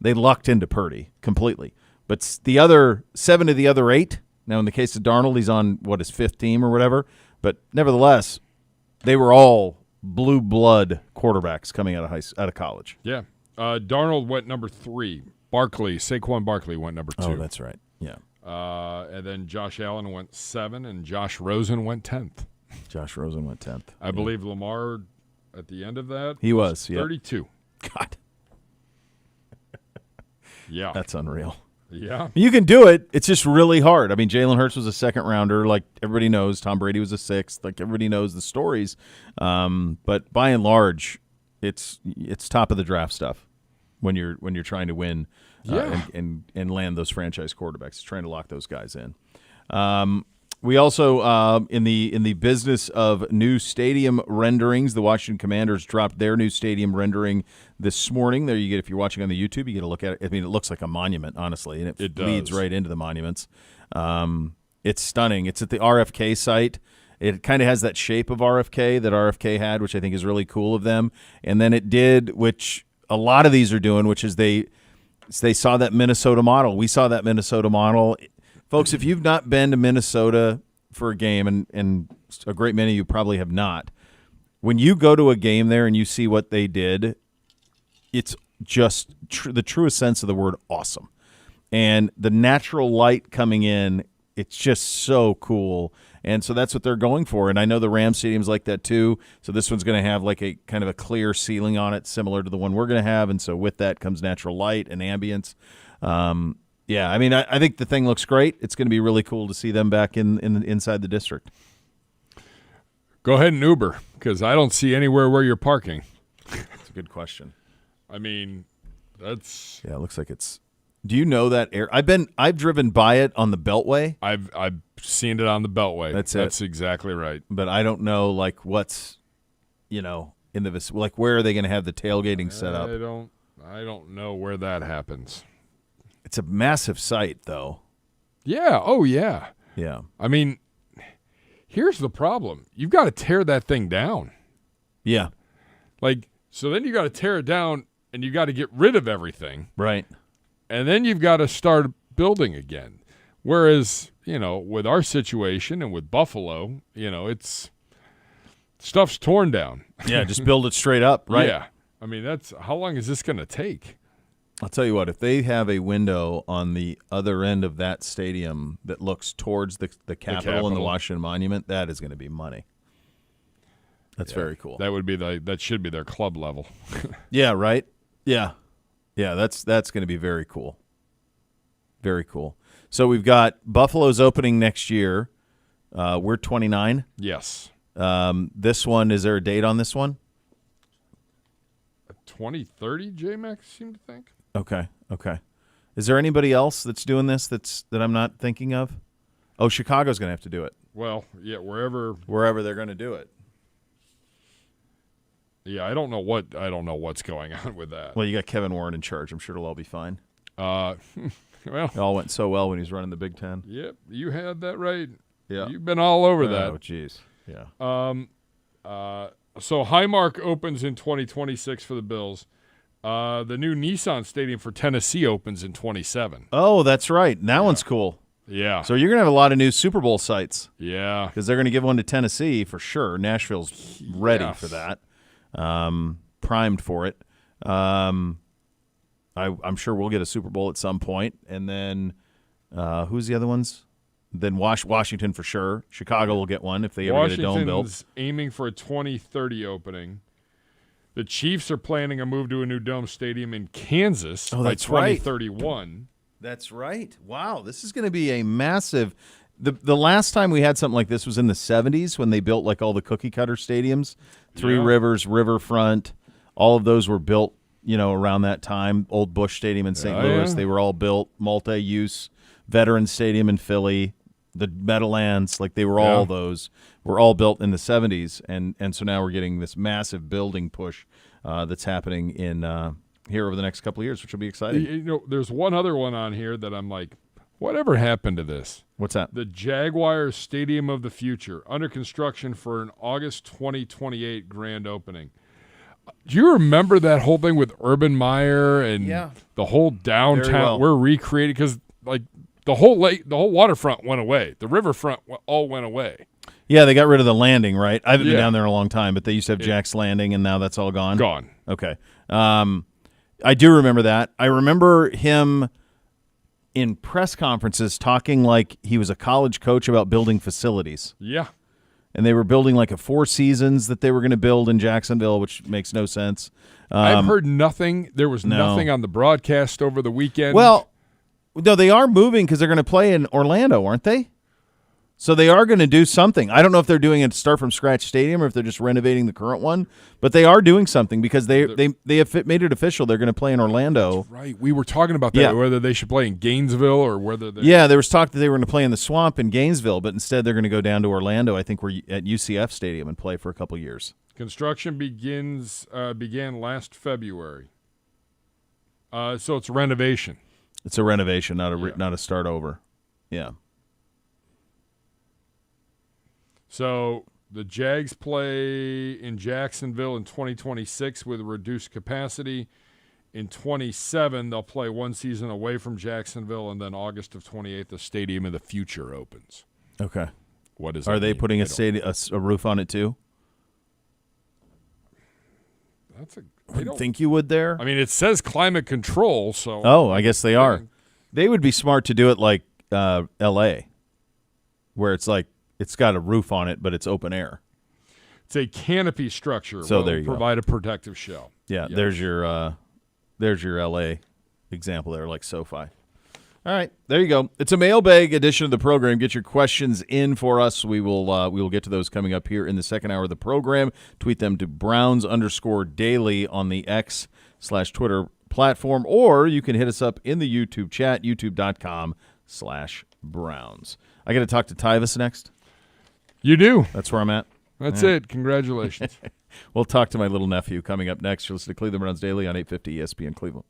They lucked into Purdy completely. But the other 7 of the other 8, now in the case of Darnold, he's on, his 5th team or whatever. But nevertheless, they were all blue blood quarterbacks coming out of college. Yeah. Darnold went number 3. Saquon Barkley went number 2. Oh, that's right. Yeah. And then Josh Allen went 7, and Josh Rosen went 10th. Josh Rosen went 10th. I believe Lamar at the end of that. He was, yeah. 32. God, Yeah. that's unreal. Yeah. You can do it. It's just really hard. I mean, Jalen Hurts was a second rounder, like everybody knows. Tom Brady was a 6th, like everybody knows the stories. But by and large, it's top of the draft stuff when you're trying to win and land those franchise quarterbacks, trying to lock those guys in. We also in the business of new stadium renderings, the Washington Commanders dropped their new stadium rendering this morning. There you get, if you're watching on the YouTube, you get a look at it. I mean, it looks like a monument, honestly, and it leads right into the monuments. It's stunning. It's at the RFK site. It kind of has that shape of RFK that RFK had, which I think is really cool of them. And then it did, which a lot of these are doing, which is they saw that Minnesota model. We saw that Minnesota model. Folks, if you've not been to Minnesota for a game, and a great many of you probably have not, when you go to a game there and you see what they did, it's just the truest sense of the word awesome. And the natural light coming in, it's just so cool. And so that's what they're going for. And I know the Rams Stadium's like that too. So this one's going to have like a kind of a clear ceiling on it, similar to the one we're going to have. And so with that comes natural light and ambience. Yeah, I mean, I think the thing looks great. It's going to be really cool to see them back inside the district. Go ahead and Uber, because I don't see anywhere where you're parking. That's a good question. I mean, that's... Yeah, it looks like it's... Do you know that air? I've driven by it on the Beltway. I've seen it on the Beltway. That's exactly right. But I don't know, like, what's, in the like, where are they going to have the tailgating set up? I don't know where that happens. It's a massive site, though. Yeah. Oh, yeah. Yeah. I mean, here's the problem. You've got to tear that thing down. Yeah. So then you got to tear it down, and you got to get rid of everything. Right. and then you've got to start building again. Whereas, with our situation and with Buffalo, it's stuff's torn down. Yeah, just build it straight up, right? Yeah. I mean, how long is this going to take? I'll tell you what, if they have a window on the other end of that stadium that looks towards the Capitol and the Washington Monument, that is going to be money. That's very cool. That should be their club level. Yeah, right? Yeah. Yeah, that's going to be very cool. Very cool. So we've got Buffalo's opening next year. We're 29. Yes. This one, is there a date on this one? 2030, J-Max seemed to think. Okay. Is there anybody else that's doing this that I'm not thinking of? Oh, Chicago's going to have to do it. Well, yeah, wherever they're going to do it. Yeah, I don't know what's going on with that. Well, you got Kevin Warren in charge. I'm sure it'll all be fine. Well, it all went so well when he was running the Big Ten. Yep, you had that right. Yeah, you've been all over that. Oh, jeez. Yeah. So Highmark opens in 2026 for the Bills. The new Nissan Stadium for Tennessee opens in 27. Oh, that's right. That one's cool. Yeah. So you're going to have a lot of new Super Bowl sites. Yeah. Because they're going to give one to Tennessee for sure. Nashville's ready for that. Primed for it. I'm sure we'll get a Super Bowl at some point. And then who's the other ones? Then Washington for sure. Chicago will get one if they ever get a dome built. Washington's aiming for a 2030 opening. The Chiefs are planning a move to a new dome stadium in Kansas by 2031. That's right. Wow, this is going to be a massive. The last time we had something like this was in the 70s when they built like all the cookie cutter stadiums. Three Rivers, Riverfront, all of those were built, around that time. Old Busch Stadium in St. Louis, they were all built. Multi-use Veterans Stadium in Philly, the Meadowlands, like they were all those were all built in the 70s, and so now we're getting this massive building push that's happening in here over the next couple of years, which will be exciting. There's one other one on here that I'm like, whatever happened to this? What's that? The Jaguars Stadium of the Future, under construction for an August 2028 grand opening. Do you remember that whole thing with Urban Meyer and the whole downtown? We're recreating because like the whole waterfront went away. The riverfront all went away. Yeah, they got rid of the landing, right? I haven't been down there in a long time, but they used to have Jack's Landing, and now that's all gone. Gone. Okay. I do remember that. I remember him in press conferences talking like he was a college coach about building facilities. Yeah. And they were building like a Four Seasons that they were going to build in Jacksonville, which makes no sense. I've heard nothing. There was nothing on the broadcast over the weekend. Well, no, they are moving because they're going to play in Orlando, aren't they? So they are going to do something. I don't know if they're doing a start from scratch stadium or if they're just renovating the current one, but they are doing something because they have made it official. They're going to play in Orlando. That's right. We were talking about that, whether they should play in Gainesville or whether they... Yeah, there was talk that they were going to play in the Swamp in Gainesville, but instead they're going to go down to Orlando. I think we're at UCF Stadium and play for a couple years. Construction began last February. So it's a renovation. It's a renovation, not a start over. Yeah. So the Jags play in Jacksonville in 2026 with a reduced capacity. In 27, they'll play one season away from Jacksonville, and then August of 28, the Stadium of the Future opens. Okay. What is? Are they putting a roof on it too? I don't think you would there. I mean, it says climate control, so. Oh, I guess they are. They would be smart to do it like L.A., where it's like it's got a roof on it, but it's open air. It's a canopy structure. So there you provide a protective shell. Yeah, there's your L.A. example there, like SoFi. All right, there you go. It's a mailbag edition of the program. Get your questions in for us. We will get to those coming up here in the second hour of the program. Tweet them to Browns_daily on the X/Twitter platform, or you can hit us up in the YouTube chat, youtube.com/Browns. I got to talk to Tyvis next. You do. That's where I'm at. That's it. Congratulations. We'll talk to my little nephew coming up next. You're listening to Cleveland Browns Daily on 850 ESPN Cleveland.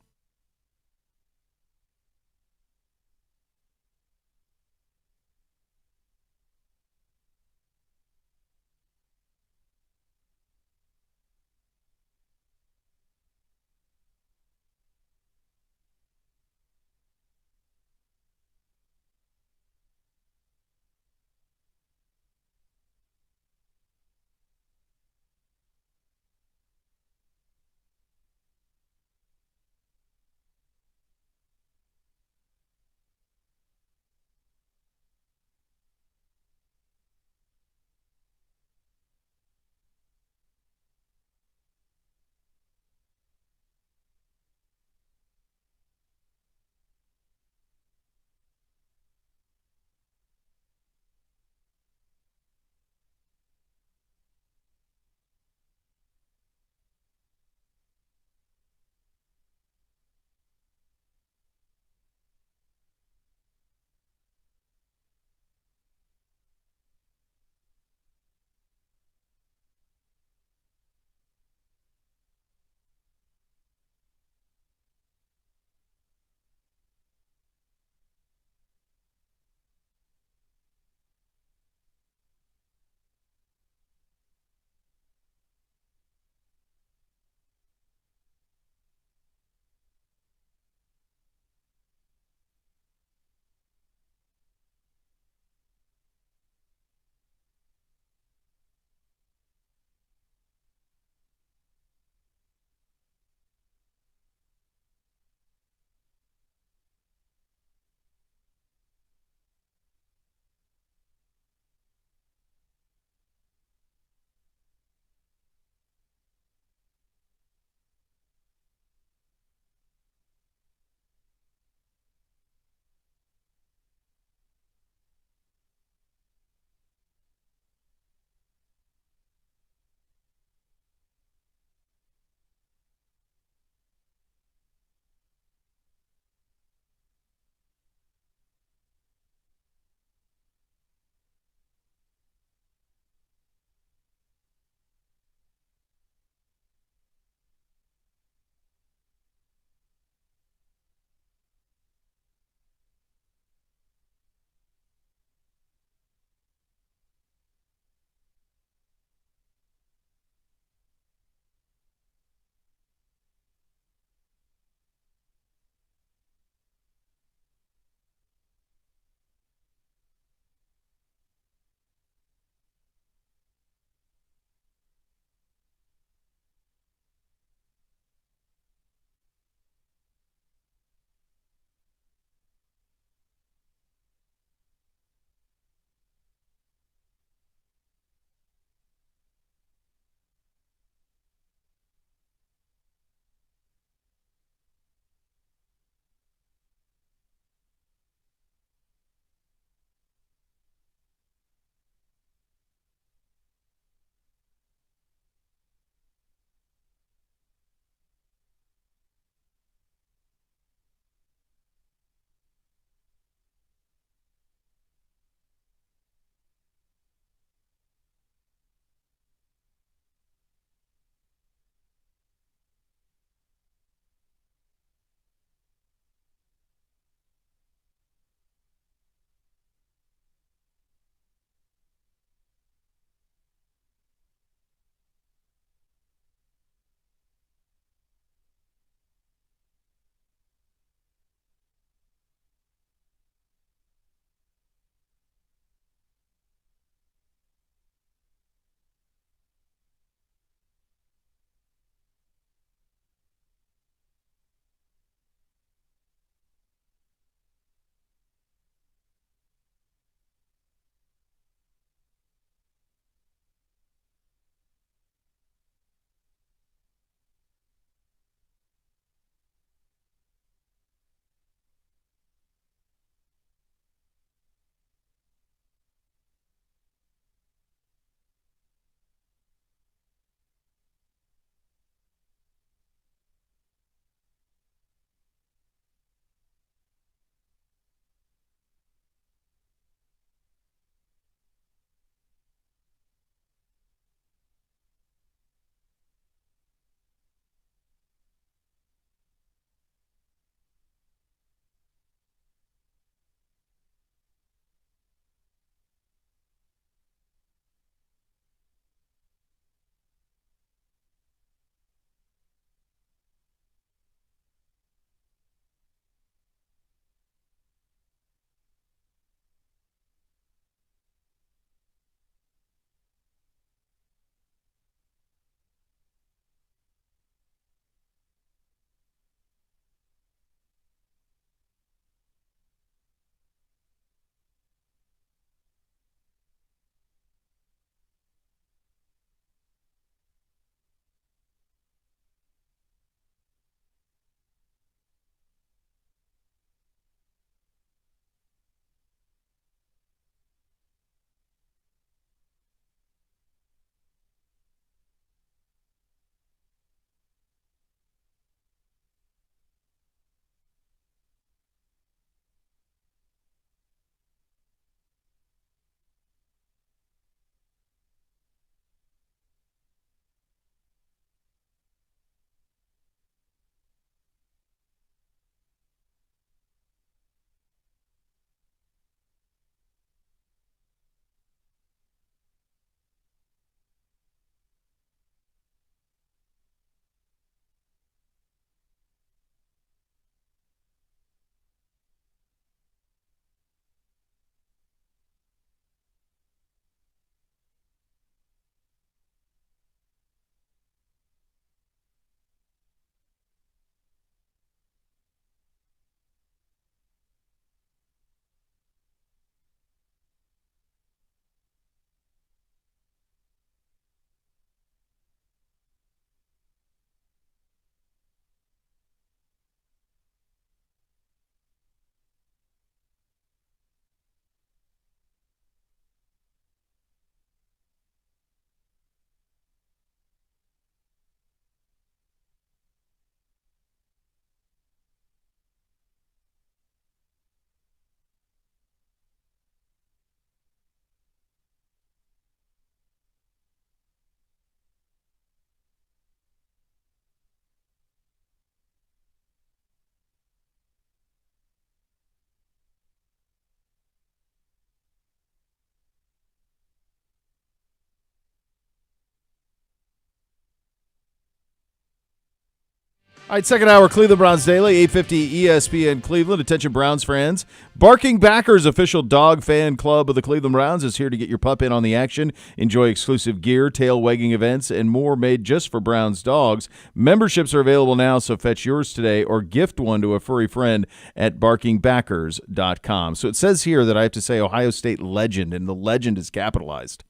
All right, second hour, Cleveland Browns Daily, 850 ESPN Cleveland. Attention Browns fans. Barking Backers, official dog fan club of the Cleveland Browns, is here to get your pup in on the action. Enjoy exclusive gear, tail-wagging events, and more made just for Browns dogs. Memberships are available now, so fetch yours today or gift one to a furry friend at barkingbackers.com. So it says here that I have to say Ohio State legend, and the legend is capitalized.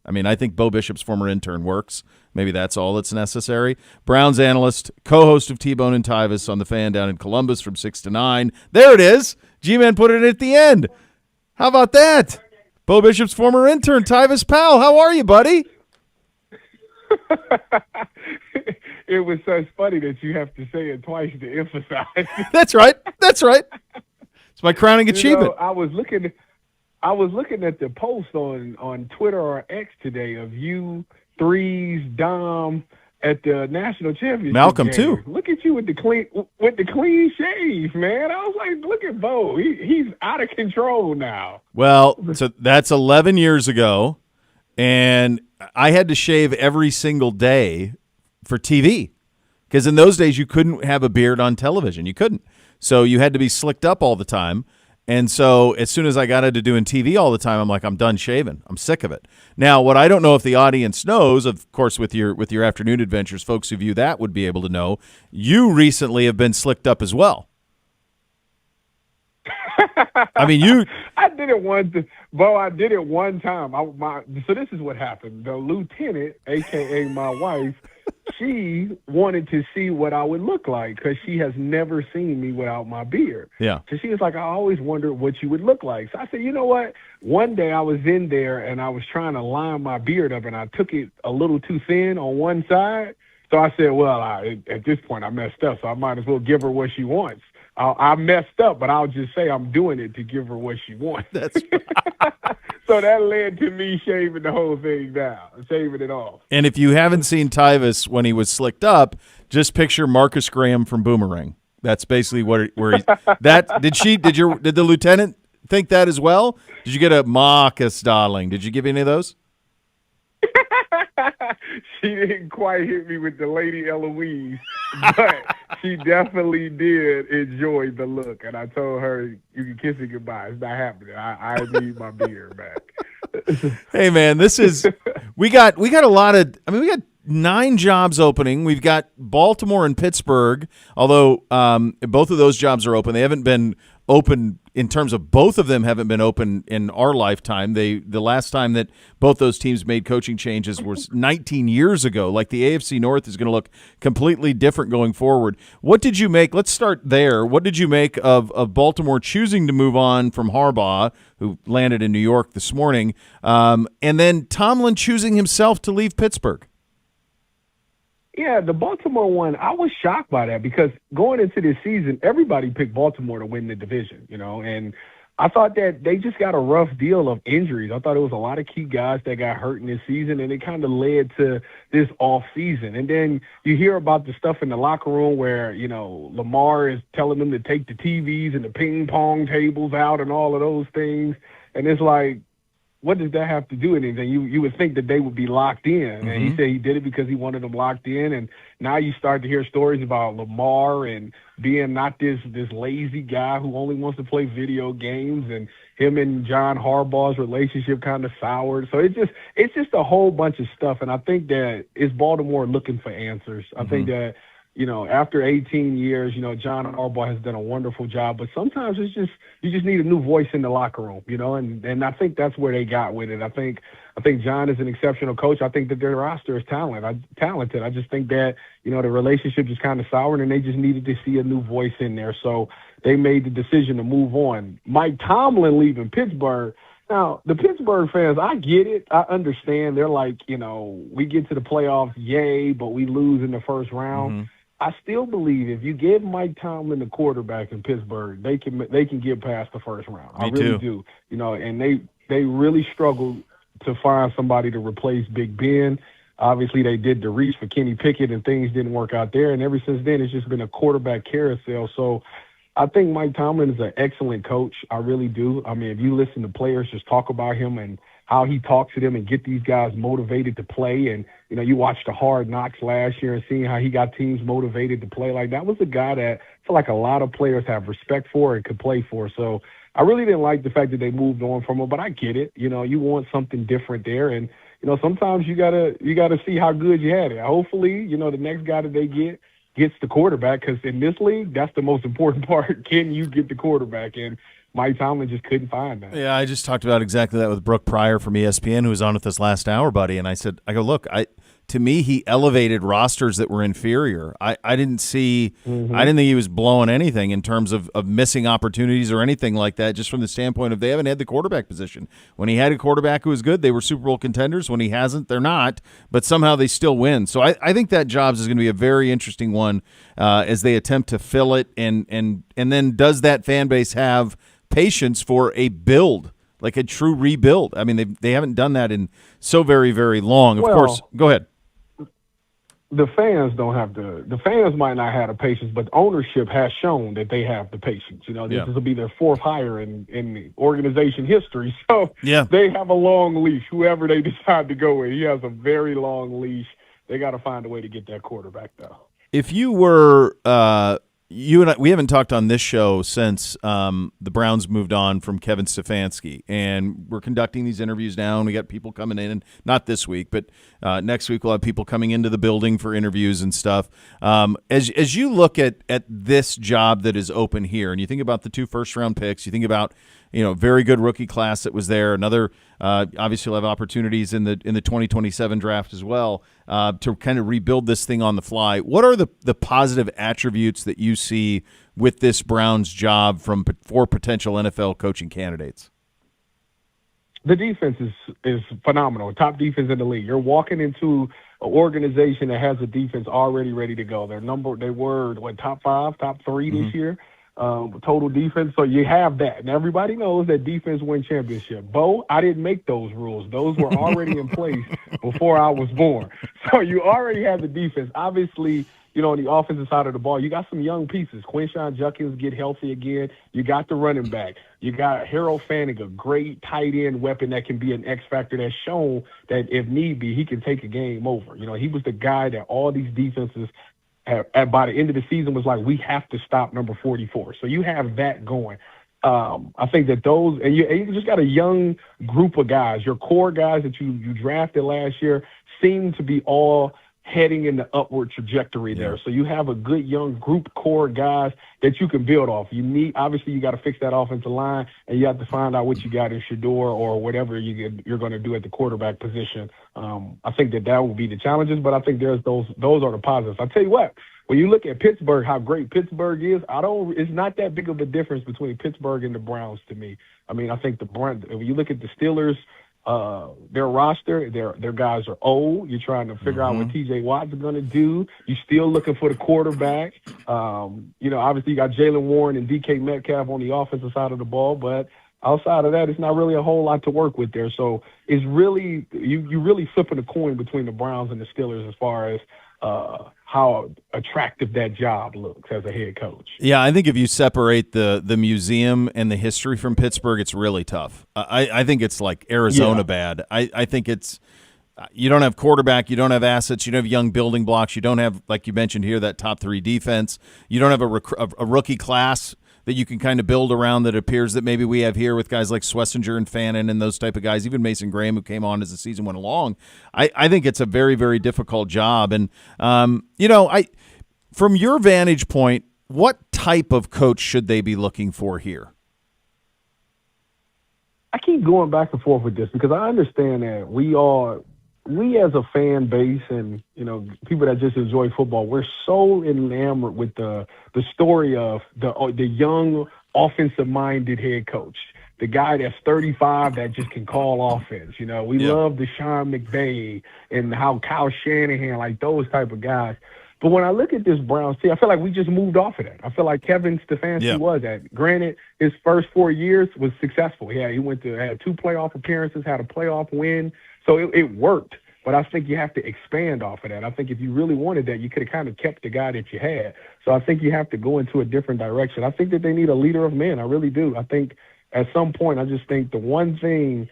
I mean, I think Bo Bishop's former intern works. Maybe that's all that's necessary. Browns analyst, co-host of T-Bone and Tyvis on The Fan down in Columbus from 6 to 9. There it is. G-Man put it at the end. How about that? Bo Bishop's former intern, Tyvis Powell. How are you, buddy? It was so funny that you have to say it twice to emphasize. That's right. That's right. It's my crowning achievement. I was looking at the post on Twitter or X today of you, Threes, Dom at the national championship. Malcolm game. too. Look at you with the clean shave, man. I was like, look at Bo. He's out of control now. Well, so that's 11 years ago, and I had to shave every single day for TV because in those days you couldn't have a beard on television. You couldn't. So you had to be slicked up all the time. And so as soon as I got into doing TV all the time, I'm like, I'm done shaving. I'm sick of it. Now, what I don't know if the audience knows, of course, with your afternoon adventures, folks who view that would be able to know, you recently have been slicked up as well. I mean, I did it once, Bo. I did it one time. So this is what happened. The lieutenant, a.k.a. my wife, she wanted to see what I would look like because she has never seen me without my beard. Yeah. So she was like, I always wondered what you would look like. So I said, you know what? One day I was in there and I was trying to line my beard up and I took it a little too thin on one side. So I said, well, at this point I messed up, so I might as well give her what she wants. I messed up, but I'll just say I'm doing it to give her what she wants. that's So that led to me shaving the whole thing down, shaving it off. And if you haven't seen Tyvis when he was slicked up, just picture Marcus Graham from Boomerang. That's basically where he that did the lieutenant think that as well? Did you get a Marcus, darling? Did you give any of those? She didn't quite hit me with the Lady Eloise, but she definitely did enjoy the look. And I told her, you can kiss it goodbye. It's not happening. I need my beard back. Hey, man, we got a lot of, we got 9 jobs opening. We've got Baltimore and Pittsburgh, although both of those jobs are open. They haven't been open in terms of both of them haven't been open in our lifetime. The last time that both those teams made coaching changes was 19 years ago. Like the AFC North is going to look completely different going forward. What did you make? Let's start there. What did you make of Baltimore choosing to move on from Harbaugh, who landed in New York this morning, and then Tomlin choosing himself to leave Pittsburgh? Yeah, the Baltimore one, I was shocked by that because going into this season, everybody picked Baltimore to win the division, and I thought that they just got a rough deal of injuries. I thought it was a lot of key guys that got hurt in this season, and it kind of led to this off season. And then you hear about the stuff in the locker room where, Lamar is telling them to take the TVs and the ping pong tables out and all of those things. And it's like, what does that have to do with anything? You would think that they would be locked in. Mm-hmm. And he said he did it because he wanted them locked in. And now you start to hear stories about Lamar and being not this lazy guy who only wants to play video games, and him and John Harbaugh's relationship kind of soured. So it's just a whole bunch of stuff. And I think that it's Baltimore looking for answers. I think that, after 18 years, John Harbaugh has done a wonderful job, but sometimes you just need a new voice in the locker room, and I think that's where they got with it. I think John is an exceptional coach. I think that their roster is talented. I just think that, the relationship is kind of soured and they just needed to see a new voice in there. So they made the decision to move on. Mike Tomlin leaving Pittsburgh. Now, the Pittsburgh fans, I get it. I understand. They're like, we get to the playoffs, yay, but we lose in the first round. Mm-hmm. I still believe if you give Mike Tomlin the quarterback in Pittsburgh, they can get past the first round. I really do. And they really struggled to find somebody to replace Big Ben. Obviously, they did the reach for Kenny Pickett, and things didn't work out there. And ever since then, it's just been a quarterback carousel. So I think Mike Tomlin is an excellent coach. I really do. I mean, if you listen to players just talk about him and how he talks to them and get these guys motivated to play. And, you watched the Hard Knocks last year and seeing how he got teams motivated to play. Like, that was a guy that I feel like a lot of players have respect for and could play for. So I really didn't like the fact that they moved on from him, but I get it. You want something different there. And, sometimes you gotta see how good you had it. Hopefully, the next guy that they gets the quarterback, because in this league, that's the most important part. Can you get the quarterback? And Mike Tomlin just couldn't find that. Yeah, I just talked about exactly that with Brooke Pryor from ESPN, who was on with us last hour, buddy. And I go, look, to me, he elevated rosters that were inferior. I didn't see, I didn't think he was blowing anything in terms of missing opportunities or anything like that, just from the standpoint of they haven't had the quarterback position. When he had a quarterback who was good, they were Super Bowl contenders. When he hasn't, they're not, but somehow they still win. So I think that jobs is going to be a very interesting one as they attempt to fill it. And then does that fan base have patience for a build, like a true rebuild? I mean, they haven't done that in so very, very long. Of course, go ahead. The fans don't have the fans might not have the patience, but ownership has shown that they have the patience. This will be their fourth hire in the organization history. So they have a long leash. Whoever they decide to go with, he has a very long leash. They got to find a way to get that quarterback, though. If you were you and I, we haven't talked on this show since the Browns moved on from Kevin Stefanski, and we're conducting these interviews now, and we got people coming in, and not this week, but next week we'll have people coming into the building for interviews and stuff. As you look at this job that is open here, and you think about the 2 first-round picks, you think about very good rookie class that was there. Another, obviously, will have opportunities in the 2027 draft as well to kind of rebuild this thing on the fly. What are the positive attributes that you see with this Browns job for potential NFL coaching candidates? The defense is phenomenal. Top defense in the league. You're walking into an organization that has a defense already ready to go. They were top 5, top 3 this year. Total defense. So you have that. And everybody knows that defense wins championship. Bo, I didn't make those rules. Those were already in place before I was born. So you already have the defense. Obviously, on the offensive side of the ball, you got some young pieces. Quinshawn Judkins get healthy again. You got the running back. You got Harold Fanning, a great tight end weapon that can be an X factor that's shown that if need be, he can take a game over. He was the guy that all these defenses by the end of the season was like, we have to stop number 44. So you have that going. I think that those, and you just got a young group of guys. Your core guys that you drafted last year seem to be all heading in the upward trajectory there. So you have a good young group core guys that you can build off. Obviously, you got to fix that offensive line, and you have to find out what you got in Shador or whatever you're going to do at the quarterback position. I think that will be the challenges, but I think those are the positives. I'll tell you what, when you look at Pittsburgh, how great Pittsburgh is, it's not that big of a difference between Pittsburgh and the Browns to me. I mean, I think when you look at the Steelers, their roster, their guys are old. You're trying to figure out what TJ Watt's going to do. You're still looking for the quarterback. Obviously you got Jalen Warren and DK Metcalf on the offensive side of the ball, but outside of that, it's not really a whole lot to work with there. So it's really you really flipping a coin between the Browns and the Steelers as far as how attractive that job looks as a head coach. Yeah, I think if you separate the museum and the history from Pittsburgh, it's really tough. I think it's like Arizona bad. I think it's you don't have quarterback, you don't have assets, you don't have young building blocks, you don't have, like you mentioned here, that top 3 defense. You don't have a rookie class that you can kind of build around that appears that maybe we have here with guys like Schlesinger and Fannin and those type of guys, even Mason Graham, who came on as the season went along. I think it's a very, very difficult job. And, from your vantage point, what type of coach should they be looking for here? I keep going back and forth with this because I understand that we as a fan base and, people that just enjoy football, we're so enamored with the story of the young offensive-minded head coach, the guy that's 35 that just can call offense. We love the Sean McVay and how Kyle Shanahan, like those type of guys. But when I look at this Browns team, I feel like we just moved off of that. I feel like Kevin Stefanski was that. Granted, his first 4 years was successful. Yeah, he had 2 playoff appearances, had a playoff win. So it worked. But I think you have to expand off of that. I think if you really wanted that, you could have kind of kept the guy that you had. So I think you have to go into a different direction. I think that they need a leader of men. I really do. I think at some point, I just think the one thing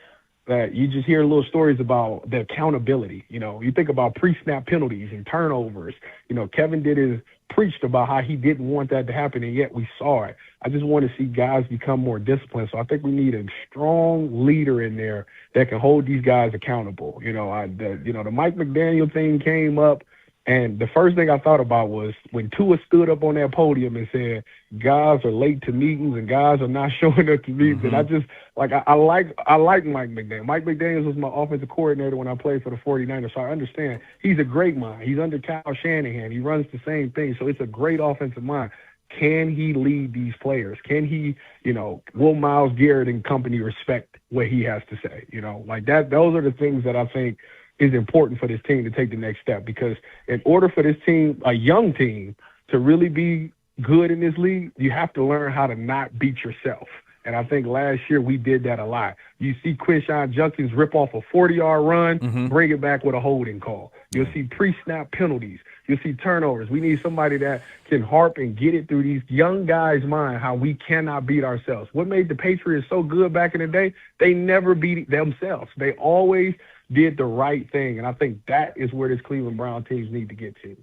that you just hear little stories about the accountability. You know, you think about pre-snap penalties and turnovers. You know, Kevin preached about how he didn't want that to happen, and yet we saw it. I just want to see guys become more disciplined. So I think we need a strong leader in there that can hold these guys accountable. You know, the Mike McDaniel thing came up, and the first thing I thought about was when Tua stood up on that podium and said, guys are late to meetings and guys are not showing up to meetings. And I just, like, I like Mike McDaniel. Mike McDaniel was my offensive coordinator when I played for the 49ers, so I understand. He's a great mind. He's under Kyle Shanahan. He runs the same thing, so it's a great offensive mind. Can he lead these players? Can he, you know, will Myles Garrett and company respect what he has to say? You know, like that. Those are the things that I think is important for this team to take the next step, because in order for this team, a young team, to really be good in this league, you have to learn how to not beat yourself. And I think last year we did that a lot. You see Quinshon Judkins rip off a 40-yard run, bring it back with a holding call. You'll see pre-snap penalties. You'll see turnovers. We need somebody that can harp and get it through these young guys' mind how we cannot beat ourselves. What made the Patriots so good back in the day? They never beat themselves. They always did the right thing, and I think that is where this Cleveland Brown teams need to get to.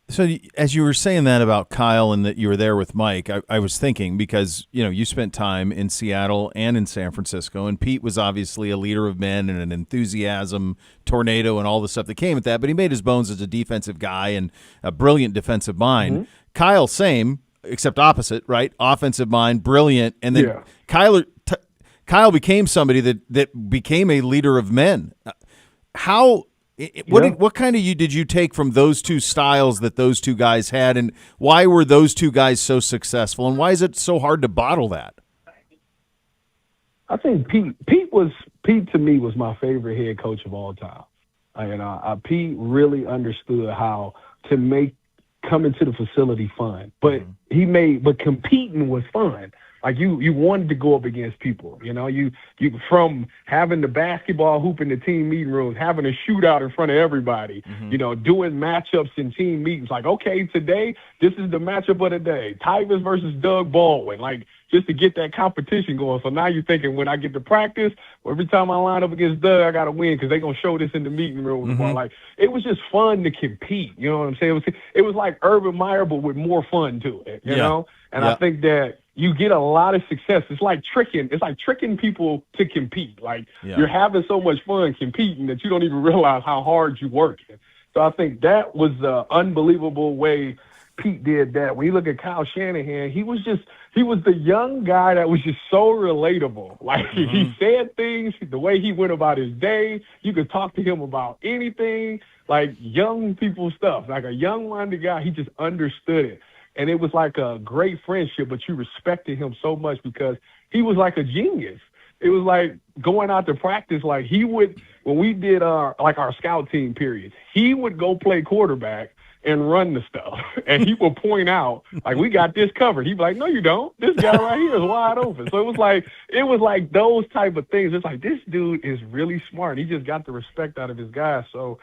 So as you were saying that about Kyle and that you were there with Mike, I was thinking, because, you know, you spent time in Seattle and in San Francisco, and Pete was obviously a leader of men and an enthusiasm tornado and all the stuff that came with that, but he made his bones as a defensive guy and a brilliant defensive mind. Kyle, same, except opposite, right? Offensive mind, brilliant, and then Kyle became somebody that became a leader of men. What kind of did you take from those two styles that those two guys had, and why were those two guys so successful, and why is it so hard to bottle that? I think Pete to me was my favorite head coach of all time. Pete really understood how to make coming to the facility fun, but competing was fun. Like you wanted to go up against people, you know, you from having the basketball hoop in the team meeting rooms, having a shootout in front of everybody, you know, doing matchups in team meetings. Like, okay, today, this is the matchup of the day. Tyvus versus Doug Baldwin, like just to get that competition going. So now you're thinking, when I get to practice, every time I line up against Doug, I got to win because they're going to show this in the meeting room. Like, it was just fun to compete. You know what I'm saying? It was like Urban Meyer, but with more fun to it, you know? And I think that you get a lot of success. It's like tricking people to compete. Like you're having so much fun competing that you don't even realize how hard you work. So I think that was the unbelievable way Pete did that. When you look at Kyle Shanahan, he was the young guy that was just so relatable. Like he said things, the way he went about his day, you could talk to him about anything, like young people stuff. Like a young-minded guy, he just understood it. And it was like a great friendship, but you respected him so much because he was like a genius. It was like going out to practice. Like he would, when we did our scout team periods, he would go play quarterback and run the stuff. And he would point out, like, we got this covered. He'd be like, no, you don't. This guy right here is wide open. So it was like those type of things. It's like, this dude is really smart. He just got the respect out of his guys. So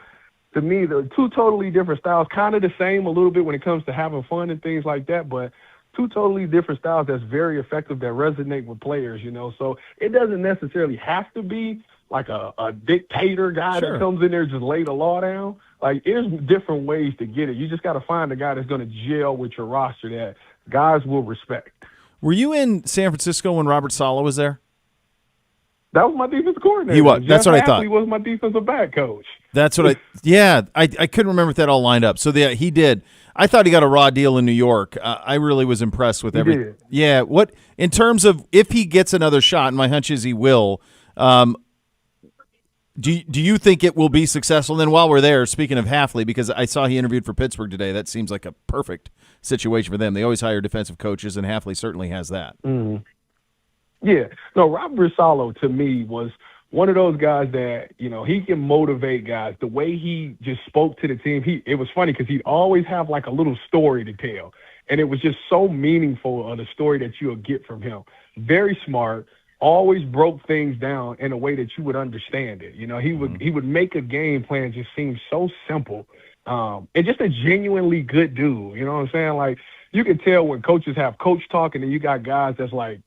to me, the two totally different styles, kind of the same a little bit when it comes to having fun and things like that, but two totally different styles that's very effective, that resonate with players, you know. So it doesn't necessarily have to be like a dictator guy that comes in there and just lay the law down. Like, there's different ways to get it. You just got to find a guy that's going to gel with your roster that guys will respect. Were you in San Francisco when Robert Saleh was there? That was my defensive coordinator. He was. That's what I thought. He was my defensive back coach. That's what I couldn't remember if that all lined up. So he did. I thought he got a raw deal in New York. I really was impressed with everything. Yeah. What, in terms of if he gets another shot, and my hunch is he will, do you think it will be successful? And then while we're there, speaking of Hafley, because I saw he interviewed for Pittsburgh today, that seems like a perfect situation for them. They always hire defensive coaches, and Hafley certainly has that. Mm-hmm. Yeah. No, Robert Saleh, to me, was one of those guys that, you know, he can motivate guys. The way he just spoke to the team, it was funny because he'd always have like a little story to tell. And it was just so meaningful of the story that you would get from him. Very smart, always broke things down in a way that you would understand it. You know, he would make a game plan just seem so simple. And just a genuinely good dude. You know what I'm saying? Like, you can tell when coaches have coach talk, and then you got guys that's like,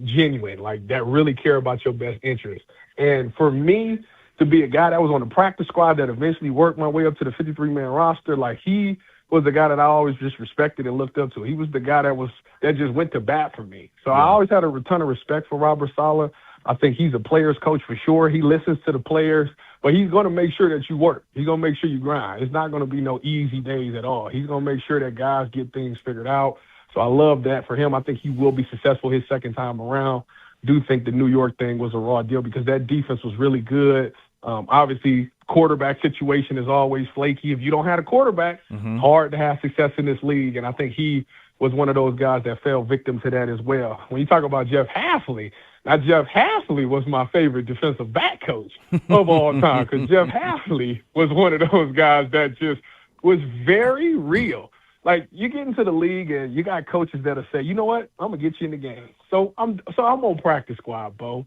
genuine, like that really care about your best interest. And for me to be a guy that was on the practice squad that eventually worked my way up to the 53-man roster, like he was the guy that I always just respected and looked up to. He was the guy that just went to bat for me. So I always had a ton of respect for Robert Saleh. I think he's a player's coach for sure. He listens to the players, but he's going to make sure that you work. He's going to make sure you grind. It's not going to be no easy days at all. He's going to make sure that guys get things figured out. So I love that for him. I think he will be successful his second time around. Do think the New York thing was a raw deal because that defense was really good. Obviously, quarterback situation is always flaky. If you don't have a quarterback, hard to have success in this league. And I think he was one of those guys that fell victim to that as well. When you talk about Jeff Hafley, now Jeff Hafley was my favorite defensive back coach of all time because Jeff Hafley was one of those guys that just was very real. Like, you get into the league and you got coaches that'll say, you know what, I'm going to get you in the game. So I'm on practice squad, Bo.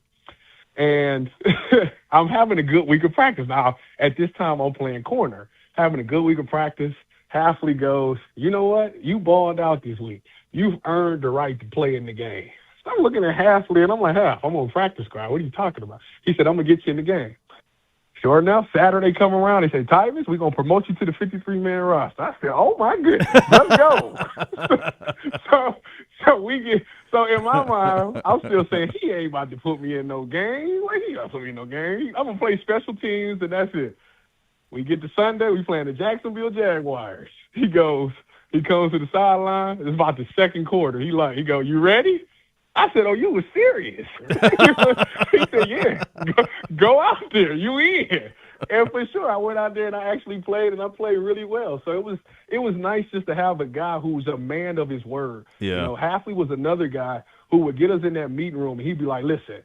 And I'm having a good week of practice. Now, at this time, I'm playing corner, having a good week of practice. Hafley goes, you know what? You balled out this week. You've earned the right to play in the game. So I'm looking at Hafley, and I'm like, I'm on practice squad. What are you talking about? He said, I'm going to get you in the game. Sure enough, Saturday come around, they say, Tyvus, we're going to promote you to the 53-man roster. I said, oh, my goodness, let's go. So in my mind, I'm still saying he ain't about to put me in no game. Like, he got to put me in no game. I'm going to play special teams, and that's it. We get to Sunday, we playing the Jacksonville Jaguars. He comes to the sideline. It's about the second quarter. He go, you ready? I said, oh, you was serious. He said, yeah, go out there. You in. And for sure, I went out there and I actually played, and I played really well. So it was nice just to have a guy who's a man of his word. Yeah. You know, Hafley was another guy who would get us in that meeting room, and he'd be like, listen,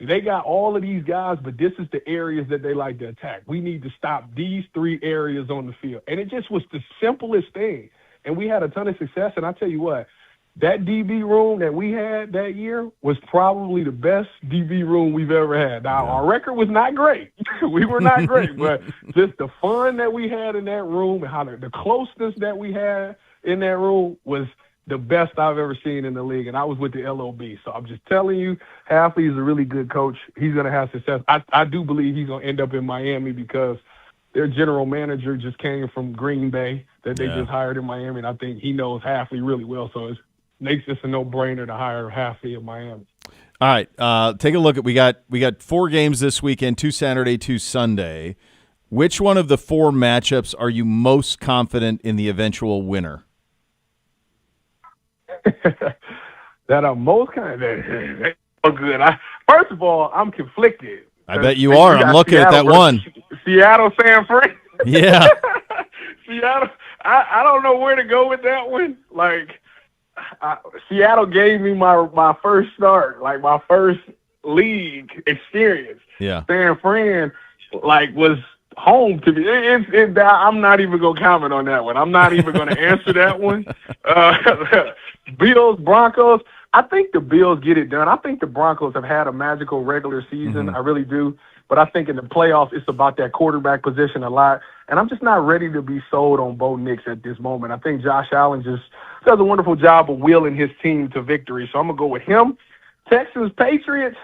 they got all of these guys, but this is the areas that they like to attack. We need to stop these 3 areas on the field. And it just was the simplest thing. And we had a ton of success. And I tell you what, that DB room that we had that year was probably the best DB room we've ever had. Now, our record was not great. We were not great, but just the fun that we had in that room and how the closeness that we had in that room was the best I've ever seen in the league. And I was with the LOB. So I'm just telling you, Hafley is a really good coach. He's going to have success. I do believe he's going to end up in Miami because their general manager just came from Green Bay that they just hired in Miami. And I think he knows Hafley really well. So it makes this a no-brainer to hire Hafley in Miami. All right, take a look at we got 4 games this weekend, 2 Saturday, 2 Sunday. Which one of the 4 matchups are you most confident in the eventual winner? That I'm most confident. Oh, good. First of all, I'm conflicted. I bet you are. I'm looking at that one. Seattle, San Fran. Yeah. Seattle. I don't know where to go with that one. Like, Seattle gave me my first start, like my first league experience. Yeah. San Fran, was home to me. I'm not even going to comment on that one. I'm not even going to answer that one. Bills, Broncos. I think the Bills get it done. I think the Broncos have had a magical regular season. Mm-hmm. I really do. But I think in the playoffs, it's about that quarterback position a lot. And I'm just not ready to be sold on Bo Nix at this moment. I think Josh Allen just does a wonderful job of wheeling his team to victory. So I'm going to go with him. Texans, Patriots.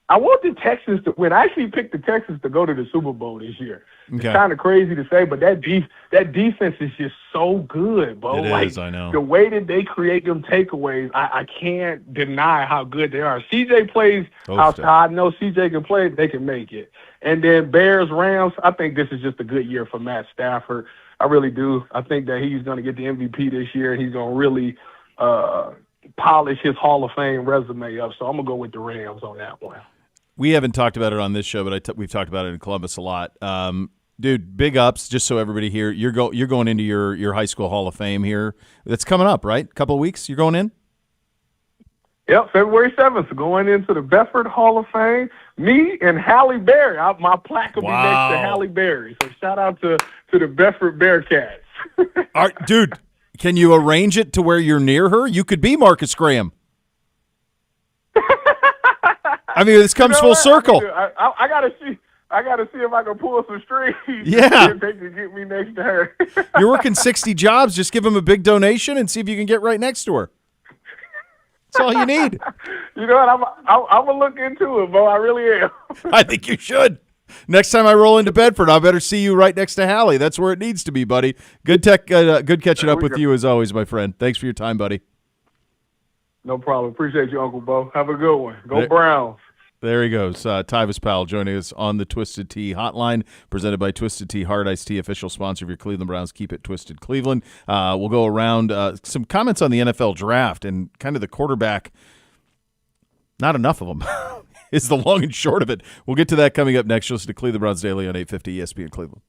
I want the Texans to win. I actually picked the Texans to go to the Super Bowl this year. Okay. It's kind of crazy to say, but that defense is just so good, Bo. It is, I know. The way that they create them takeaways, I can't deny how good they are. CJ plays outside. I know CJ can play. They can make it. And then Bears, Rams, I think this is just a good year for Matt Stafford. I really do. I think that he's going to get the MVP this year, and he's going to really polish his Hall of Fame resume up. So I'm going to go with the Rams on that one. We haven't talked about it on this show, but we've talked about it in Columbus a lot. Dude, big ups, just so everybody here. You're going into your high school Hall of Fame here. That's coming up, right? Couple of weeks, you're going in? Yep, February 7th, going into the Bedford Hall of Fame. Me and Halle Berry. My plaque will be next to Halle Berry. So shout out to the Bedford Bearcats. All right, dude, can you arrange it to where you're near her? You could be Marcus Graham. I mean, this comes full circle. I gotta see if I can pull some strings. Yeah, if they can get me next to her. You're working 60 jobs. Just give them a big donation and see if you can get right next to her. That's all you need. You know what? I'm gonna look into it, Bo. I really am. I think you should. Next time I roll into Bedford, I better see you right next to Hallie. That's where it needs to be, buddy. Good catching up with you as always, my friend. Thanks for your time, buddy. No problem. Appreciate you, Uncle Bo. Have a good one. Go Browns. There he goes. Tyvis Powell joining us on the Twisted Tea hotline, presented by Twisted Tea Hard Iced Tea, official sponsor of your Cleveland Browns. Keep it twisted, Cleveland. We'll go around some comments on the NFL draft and kind of the quarterback. Not enough of them is the long and short of it. We'll get to that coming up next. You'll listen to Cleveland Browns Daily on 850 ESPN Cleveland.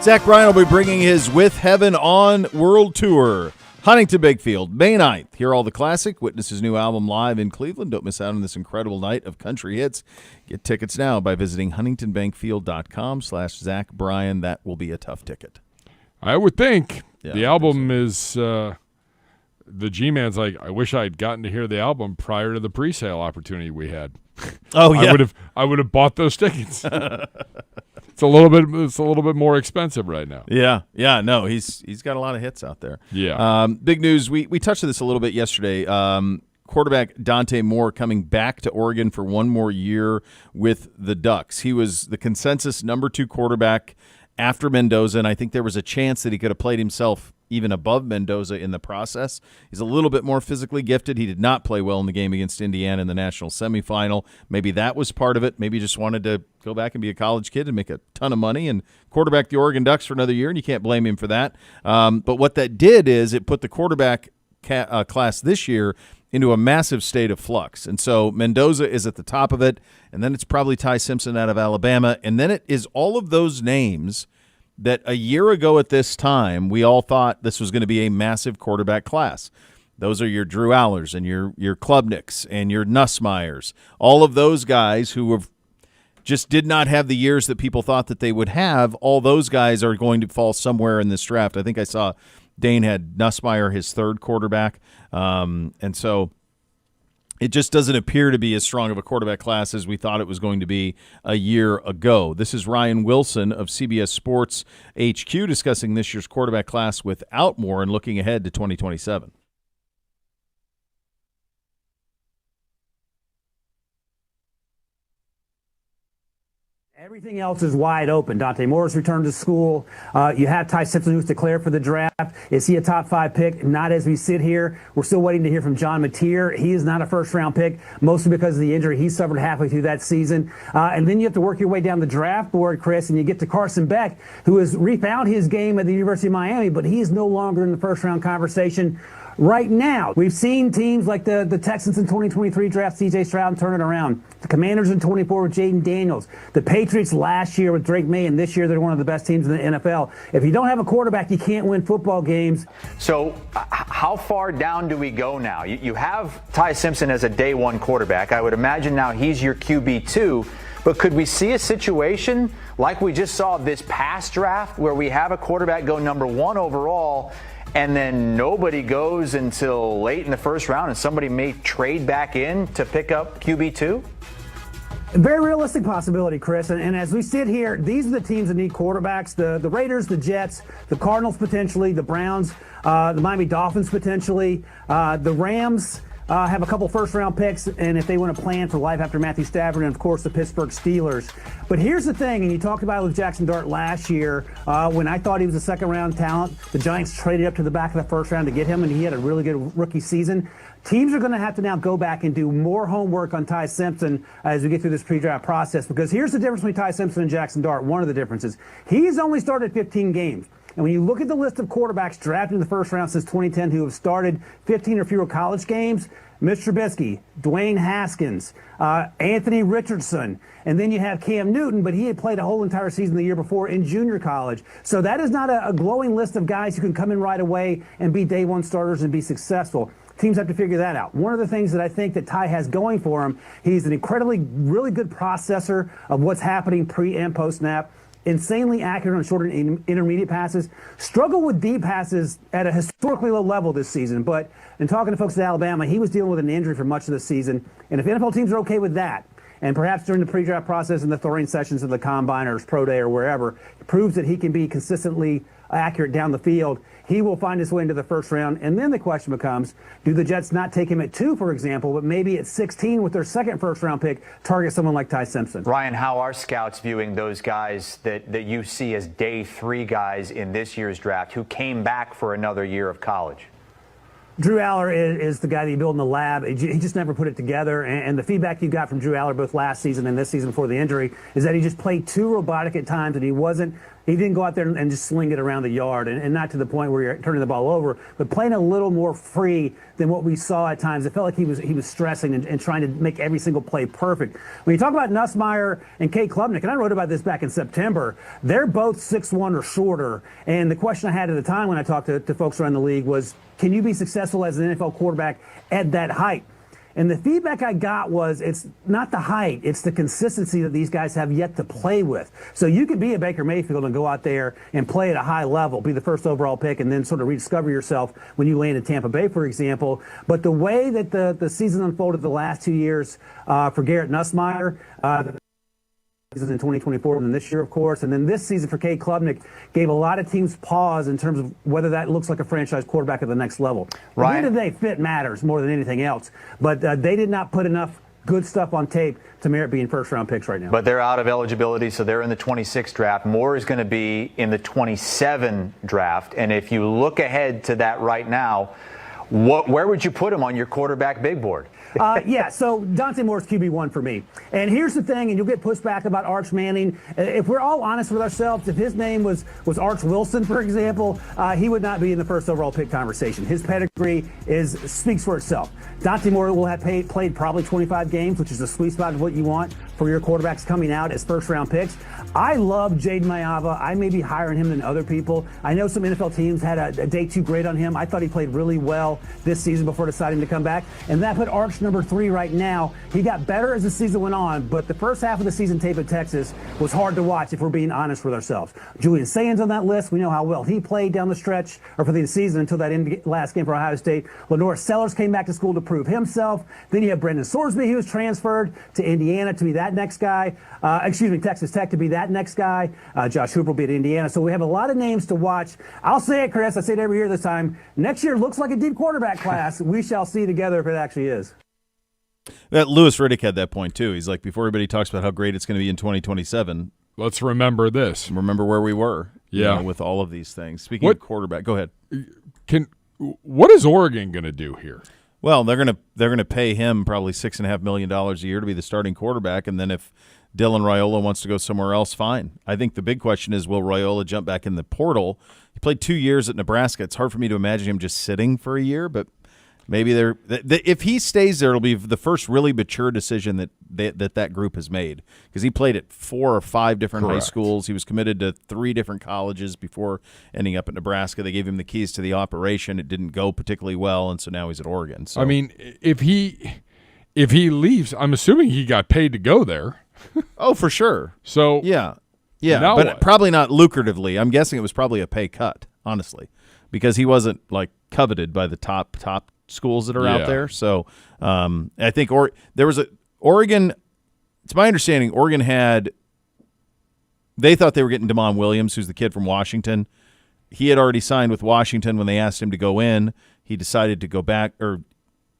Zach Bryan will be bringing his With Heaven On World Tour. Huntington Bigfield, May 9th. Hear all the classic. Witness his new album live in Cleveland. Don't miss out on this incredible night of country hits. Get tickets now by visiting huntingtonbankfield.com/Zach Bryan. That will be a tough ticket. I would think. Yeah, the album is the G-Man's like, I wish I had gotten to hear the album prior to the pre-sale opportunity we had. Oh yeah, I would have bought those tickets. It's a little bit more expensive right now. Yeah. No, he's got a lot of hits out there. Yeah. Big news. We touched on this a little bit yesterday. Quarterback Dante Moore coming back to Oregon for one more year with the Ducks. He was the consensus number 2 quarterback after Mendoza, and I think there was a chance that he could have played himself even above Mendoza in the process. He's a little bit more physically gifted. He did not play well in the game against Indiana in the national semifinal. Maybe that was part of it. Maybe he just wanted to go back and be a college kid and make a ton of money and quarterback the Oregon Ducks for another year, and you can't blame him for that. But what that did is it put the quarterback class this year into a massive state of flux. And so Mendoza is at the top of it, and then it's probably Ty Simpson out of Alabama, and then it is all of those names that a year ago at this time we all thought this was going to be a massive quarterback class. Those are your Drew Allers and your Klubniks and your Nussmeyers, all of those guys who have just did not have the years that people thought that they would have. All those guys are going to fall somewhere in this draft. I think I saw Dane had Nussmeier, his third quarterback, and so it just doesn't appear to be as strong of a quarterback class as we thought it was going to be a year ago. This is Ryan Wilson of CBS Sports HQ discussing this year's quarterback class without more and looking ahead to 2027. Everything else is wide open. Dante Morris returned to school. You have Ty Simpson, who's declared for the draft. Is he a top 5 pick? Not as we sit here. We're still waiting to hear from John Mateer. He is not a first-round pick, mostly because of the injury he suffered halfway through that season. And then you have to work your way down the draft board, Chris, and you get to Carson Beck, who has refound his game at the University of Miami, but he is no longer in the first-round conversation right now. We've seen teams like the Texans in 2023 draft C.J. Stroud and turn it around. The Commanders in 24 with Jaden Daniels. The Patriots last year with Drake May, and this year they're one of the best teams in the NFL. If you don't have a quarterback, you can't win football games. So how far down do we go now? You have Ty Simpson as a day one quarterback. I would imagine now he's your QB2. But could we see a situation like we just saw this past draft where we have a quarterback go number 1 overall and then nobody goes until late in the first round and somebody may trade back in to pick up QB2? Very realistic possibility, Chris. And as we sit here, these are the teams that need quarterbacks. The Raiders, the Jets, the Cardinals potentially, the Browns, the Miami Dolphins potentially, the Rams have a couple first-round picks, and if they want to plan for life after Matthew Stafford, and, of course, the Pittsburgh Steelers. But here's the thing, and you talked about it with Jackson Dart last year, when I thought he was a second-round talent. The Giants traded up to the back of the first round to get him, and he had a really good rookie season. Teams are going to have to now go back and do more homework on Ty Simpson as we get through this pre-draft process, because here's the difference between Ty Simpson and Jackson Dart. One of the differences. He's only started 15 games. And when you look at the list of quarterbacks drafted in the first round since 2010 who have started 15 or fewer college games, Mitch Trubisky, Dwayne Haskins, Anthony Richardson, and then you have Cam Newton, but he had played a whole entire season the year before in junior college. So that is not a glowing list of guys who can come in right away and be day one starters and be successful. Teams have to figure that out. One of the things that I think that Ty has going for him, he's an really good processor of what's happening pre and post snap. Insanely accurate on short and intermediate passes. Struggled with deep passes at a historically low level this season. But in talking to folks at Alabama, he was dealing with an injury for much of the season. And if NFL teams are okay with that, and perhaps during the pre-draft process and the throwing sessions of the Combine or his Pro Day or wherever, proves that he can be consistently accurate down the field, he will find his way into the first round. And then the question becomes, do the Jets not take him at 2, for example, but maybe at 16 with their second first-round pick, target someone like Ty Simpson? Ryan, how are scouts viewing those guys that you see as day 3 guys in this year's draft who came back for another year of college? Drew Aller is the guy that you build in the lab. He just never put it together. And the feedback you got from Drew Aller both last season and this season before the injury is that he just played too robotic at times, and he didn't go out there and just sling it around the yard, and not to the point where you're turning the ball over, but playing a little more free than what we saw at times. It felt like he was stressing and trying to make every single play perfect. When you talk about Nussmeier and Kate Klubnik, and I wrote about this back in September, they're both 6'1" or shorter. And the question I had at the time when I talked to folks around the league was, can you be successful as an NFL quarterback at that height? And the feedback I got was, it's not the height, it's the consistency that these guys have yet to play with. So you could be a Baker Mayfield and go out there and play at a high level, be the first overall pick, and then sort of rediscover yourself when you land in Tampa Bay, for example. But the way that the season unfolded the last 2 years for Garrett Nussmeier, in 2024 and then this year, of course, and then this season for Kate Klubnik gave a lot of teams pause in terms of whether that looks like a franchise quarterback at the next level. At the end of the day, fit matters more than anything else, but they did not put enough good stuff on tape to merit being first-round picks right now. But they're out of eligibility, so they're in the 26 draft. Moore is going to be in the 27 draft. And if you look ahead to that right now, where would you put him on your quarterback big board? So Dante Moore's QB1 for me. And here's the thing, and you'll get pushback about Arch Manning. If we're all honest with ourselves, if his name was Arch Wilson, for example, he would not be in the first overall pick conversation. His pedigree speaks for itself. Dante Moore will have played probably 25 games, which is the sweet spot of what you want for your quarterbacks coming out as first-round picks. I love Jaden Mayava. I may be higher on him than other people. I know some NFL teams had a day 2 grade on him. I thought he played really well this season before deciding to come back. And that put Arch number 3 right now. He got better as the season went on, but the first half of the season tape at Texas was hard to watch if we're being honest with ourselves. Julian Sains on that list. We know how well he played down the stretch or for the season until that last game for Ohio State. Lenore Sellers came back to school to prove himself. Then you have Brendan Sorsby, who was transferred to Indiana to be that next guy. Texas Tech to be that next guy. Josh Hooper will be at Indiana. So we have a lot of names to watch. I'll say it, Chris. I say it every year this time. Next year looks like a deep quarterback class. We shall see together if it actually is. That Lewis Riddick had that point too. He's like, before everybody talks about how great it's going to be in 2027, let's remember this. Remember where we were. Yeah, with all of these things. Speaking of quarterback, go ahead. What is Oregon going to do here? Well, they're gonna pay him probably $6.5 million a year to be the starting quarterback, and then if Dylan Raiola wants to go somewhere else, fine. I think the big question is, will Raiola jump back in the portal? He played 2 years at Nebraska. It's hard for me to imagine him just sitting for a year, but maybe if he stays there, it'll be the first really mature decision that group has made, because he played at 4 or 5 different high schools. He was committed to 3 different colleges before ending up at Nebraska. They gave him the keys to the operation. It didn't go particularly well, and so now he's at Oregon. So. I mean, if he leaves, I'm assuming he got paid to go there. Oh, for sure. So yeah, now but what? Probably not lucratively. I'm guessing it was probably a pay cut, honestly, because he wasn't like coveted by the top schools that are out there. So I think there was Oregon. It's my understanding Oregon they thought they were getting Damon Williams, who's the kid from Washington. He had already signed with Washington when they asked him to go in. He decided to go back, or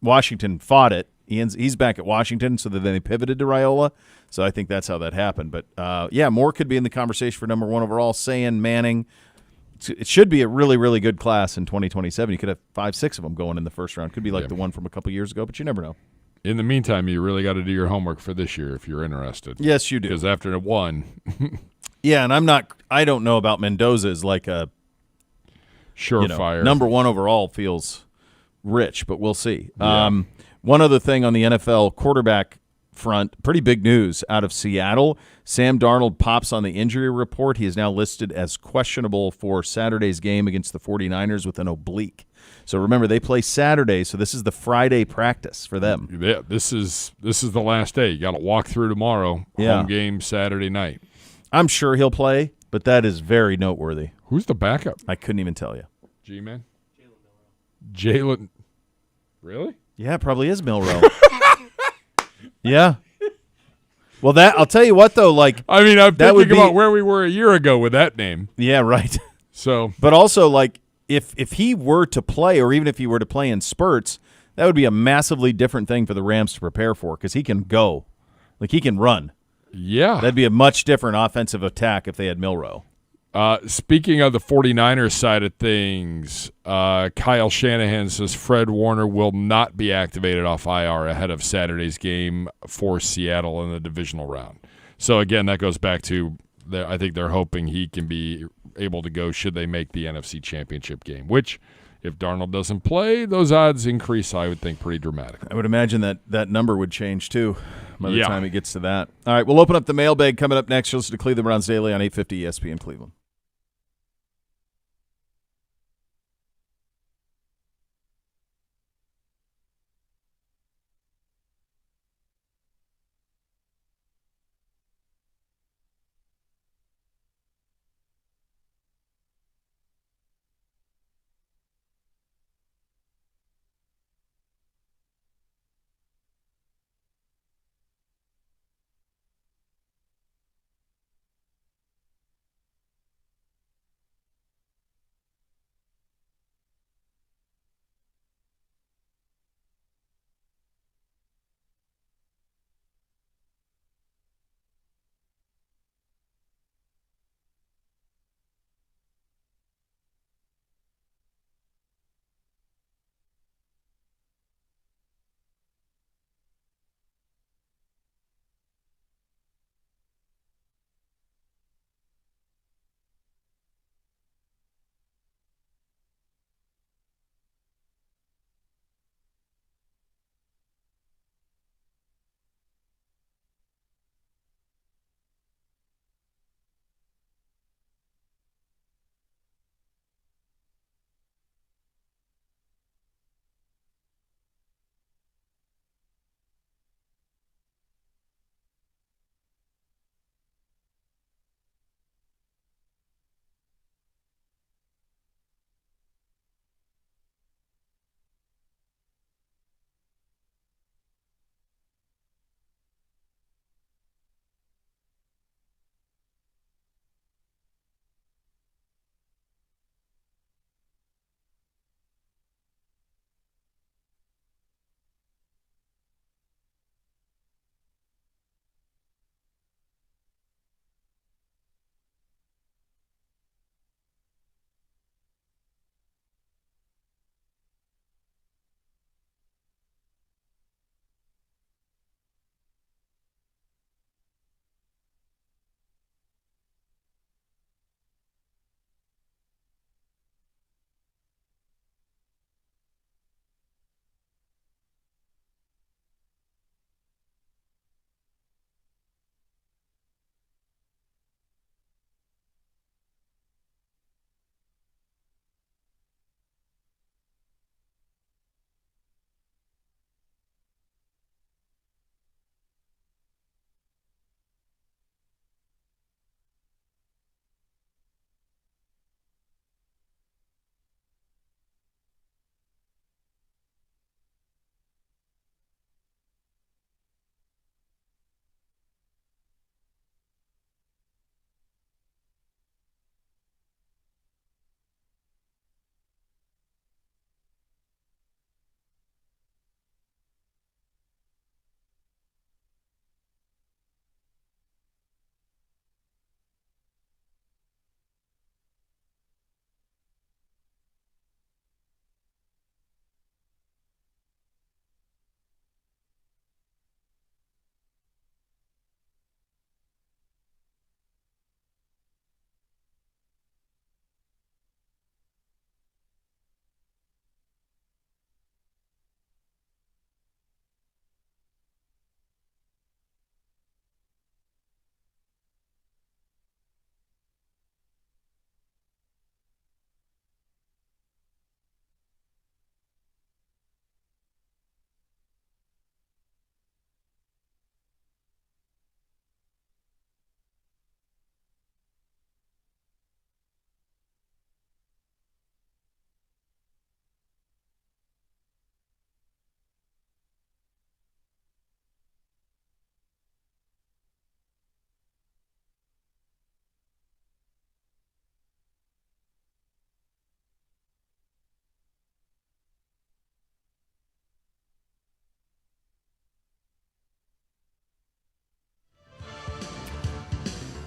Washington fought it. He's back at Washington, so then they pivoted to Raiola. So I think that's how that happened. But, Moore could be in the conversation for number 1 overall. Sayin, Manning. It should be a really, really good class in 2027. You could have 5-6 of them going in the first round. Could be like the one from a couple years ago, but you never know. In the meantime, you really got to do your homework for this year if you're interested. Yes, you do. Because after the 1. Yeah, and I don't know about Mendoza as like a surefire. Number 1 overall feels rich, but we'll see. Yeah. One other thing on the NFL quarterback front, pretty big news out of Seattle. Sam Darnold pops on the injury report. He is now listed as questionable for Saturday's game against the 49ers with an oblique. So remember, they play Saturday, so this is the Friday practice for them. Yeah, this is the last day. You got to walk through tomorrow. Yeah. Home game Saturday night. I'm sure he'll play, but that is very noteworthy. Who's the backup? I couldn't even tell you. G-Man? Jalen. Really? Yeah, it probably is Milrow. Yeah. Well, I'll tell you what though. Like, I mean, I'm thinking about where we were a year ago with that name. Yeah, right. So, but also like if he were to play, or even if he were to play in spurts, that would be a massively different thing for the Rams to prepare for, because he can go, like he can run. Yeah, that'd be a much different offensive attack if they had Milrow. Speaking of the 49ers side of things, Kyle Shanahan says Fred Warner will not be activated off IR ahead of Saturday's game for Seattle in the divisional round. So, again, that goes back to I think they're hoping he can be able to go should they make the NFC Championship game, which, if Darnold doesn't play, those odds increase, I would think, pretty dramatically. I would imagine that number would change, too, by the time it gets to that. All right, we'll open up the mailbag coming up next. You'll listen to Cleveland Browns Daily on 850 ESPN Cleveland.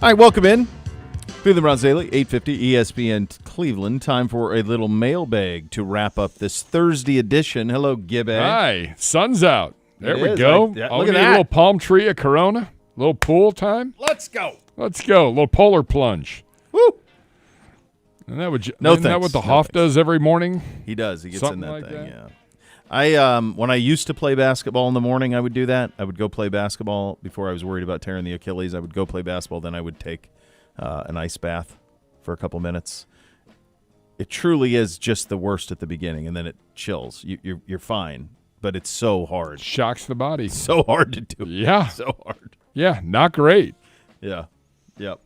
All right, welcome in. Cleveland Browns Daily, 850 ESPN Cleveland. Time for a little mailbag to wrap up this Thursday edition. Hello, Gibby. Hi, sun's out. There It we is. go. Look at We need that. a little palm tree, a Corona, a little pool time. Let's go. Let's go. A little polar plunge. Woo. And that would No isn't that thanks. what the No Hoff thanks. does every morning? He does. He gets Something in that like thing, that. yeah. I when I used to play basketball in the morning, I would do that. I would go play basketball before I was worried about tearing the Achilles. I would go play basketball, then I would take an ice bath for a couple minutes. It truly is just the worst at the beginning, and then it chills. You're fine, but it's so hard. Shocks the body. So hard to do. Yeah. So hard. Yeah, not great. Yeah. Yep.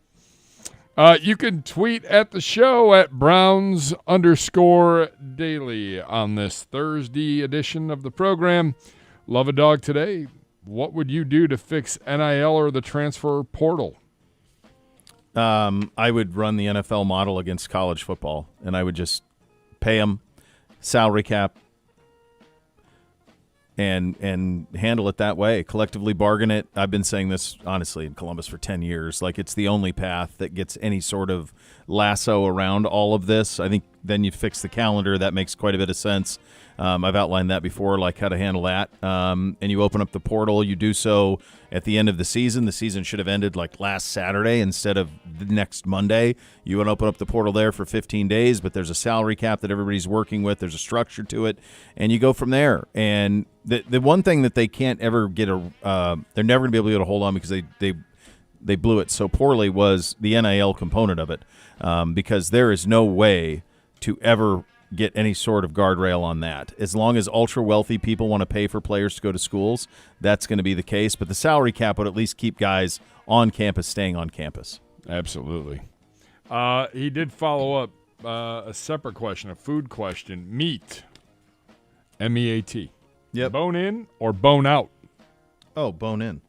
You can tweet at the show at Browns_daily on this Thursday edition of the program. Love a dog today. What would you do to fix NIL or the transfer portal? I would run the NFL model against college football, and I would just pay them salary cap and handle it that way. Collectively bargain it. I've been saying this, honestly, in Columbus for 10 years. Like, it's the only path that gets any sort of lasso around all of this. I think then you fix the calendar. That makes quite a bit of sense. I've outlined that before, like how to handle that. And you open up the portal. You do so at the end of the season. The season should have ended like last Saturday instead of the next Monday. You would open up the portal there for 15 days, but there's a salary cap that everybody's working with. There's a structure to it, and you go from there. And the one thing that they can't ever get they're never going to be able to hold on because they blew it so poorly was the NIL component of it, because there is no way to ever get any sort of guardrail on that. As long as ultra-wealthy people want to pay for players to go to schools, that's going to be the case. But the salary cap would at least keep guys on campus staying on campus. Absolutely. He did follow up a separate question, a food question. Meat. M-E-A-T. Yep. Bone in or bone out? Oh, bone in.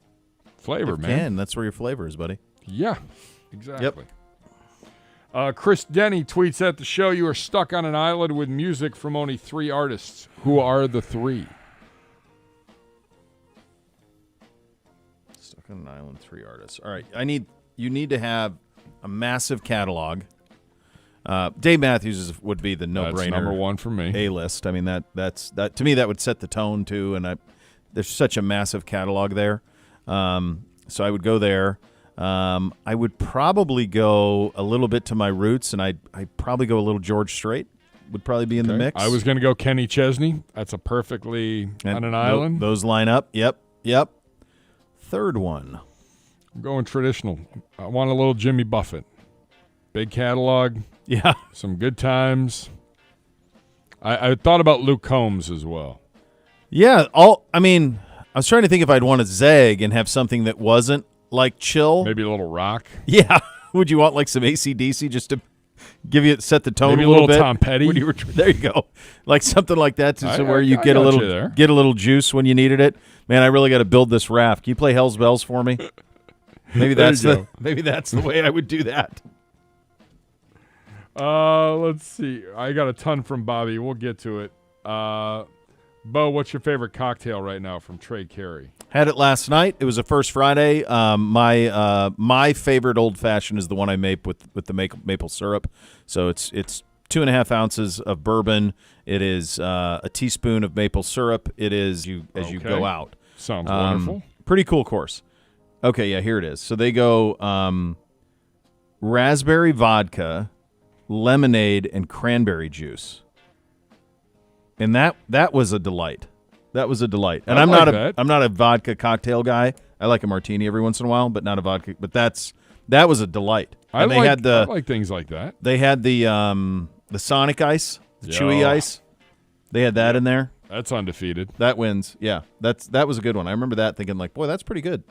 Flavor, If man. can. That's where your flavor is, buddy. Yeah, exactly. Chris Denny tweets at the show, you are stuck on an island with music from only 3 artists. Who are the 3? Stuck on an island, 3 artists. All right, you need to have a massive catalog. Dave Matthews would be the no-brainer. That's number 1 for me. A-list. I mean, that to me that would set the tone too. And there's such a massive catalog there, so I would go there. I would probably go a little bit to my roots, and I'd probably go a little George Strait. Would probably be in the mix. I was going to go Kenny Chesney. That's a perfectly on an island. Those line up. Yep. Third one. I'm going traditional. I want a little Jimmy Buffett. Big catalog. Yeah. Some good times. I thought about Luke Combs as well. Yeah. I was trying to think if I'd want to zag and have something that wasn't like chill. Maybe a little rock. Yeah. Would you want like some AC/DC just to set the tone Maybe a little bit? Tom Petty. There you go. Like something like that, so where you I get a got little you there. get a little juice when you needed it. Man, I really got to build this raft. Can you play Hell's Bells for me? Maybe that's you go. maybe that's the way I would do that. Let's see. I got a ton from Bobby. We'll get to it. Bo, what's your favorite cocktail right now from Trey Carey? Had it last night. It was a First Friday. My favorite old fashioned is the one I make with the maple syrup. So it's 2.5 ounces of bourbon. It is a teaspoon of maple syrup. It is you go out. Sounds wonderful. Pretty cool course. Okay, yeah, here it is. So they go raspberry vodka, lemonade, and cranberry juice. And that was a delight. That was a delight. And I'm not a vodka cocktail guy. I like a martini every once in a while, but not a vodka. But that was a delight. I And like things like that. They had the Sonic ice, the chewy ice. They had that in there. That's undefeated. That wins. Yeah, that was a good one. I remember that thinking like, boy, that's pretty good.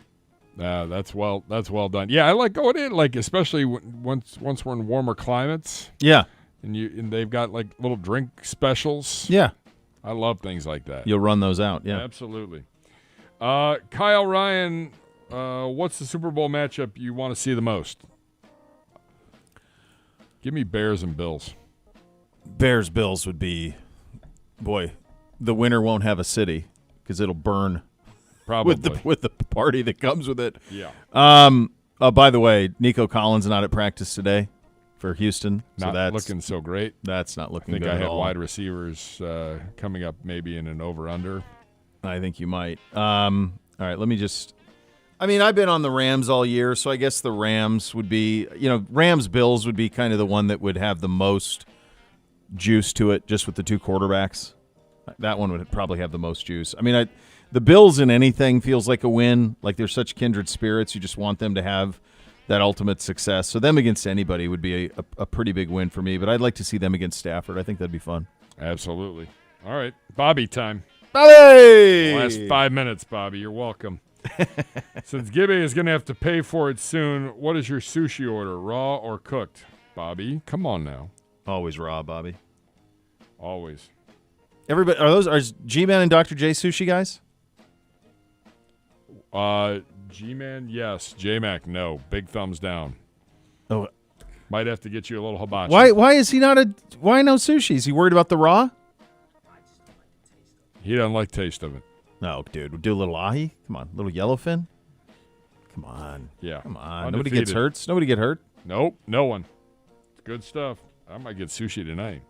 That's well done. Yeah, I like going in, like especially once we're in warmer climates. Yeah. And they've got like little drink specials. Yeah. I love things like that. You'll run those out. Yeah. Absolutely. Kyle Ryan, what's the Super Bowl matchup you want to see the most? Give me Bears and Bills. Bears-Bills would be, boy, the winner won't have a city because it'll burn Probably. with the party that comes with it. Yeah. By the way, Nico Collins not at practice today for Houston. So Not that's looking so great. That's not looking I think good I at had all. wide receivers coming up maybe in an over-under. I think you might. All right, let me just. I mean, I've been on the Rams all year, so I guess the Rams would be, Rams-Bills would be kind of the one that would have the most juice to it, just with the two quarterbacks. That one would probably have the most juice. I mean, the Bills in anything feels like a win. Like they're such kindred spirits. You just want them to have that ultimate success. So them against anybody would be a pretty big win for me, but I'd like to see them against Stafford. I think that'd be fun. Absolutely. All right, Bobby time. Bobby! Last 5 minutes, Bobby. You're welcome. Since Gibby is going to have to pay for it soon, what is your sushi order, raw or cooked? Bobby, come on now. Always raw, Bobby. Always. Everybody, are G-Man and Dr. J sushi guys? G-Man, yes. J-Mac, no. Big thumbs down. Oh, Might have to get you a little hibachi. why is he not why no sushi? Is he worried about the raw? He doesn't like taste of it. No, dude, we'll do a little ahi. Come on, a little yellowfin. Come on. Yeah. Come on. Undefeated. Nobody gets hurt. Nobody get hurt. Nope, no one. Good stuff. I might get sushi tonight.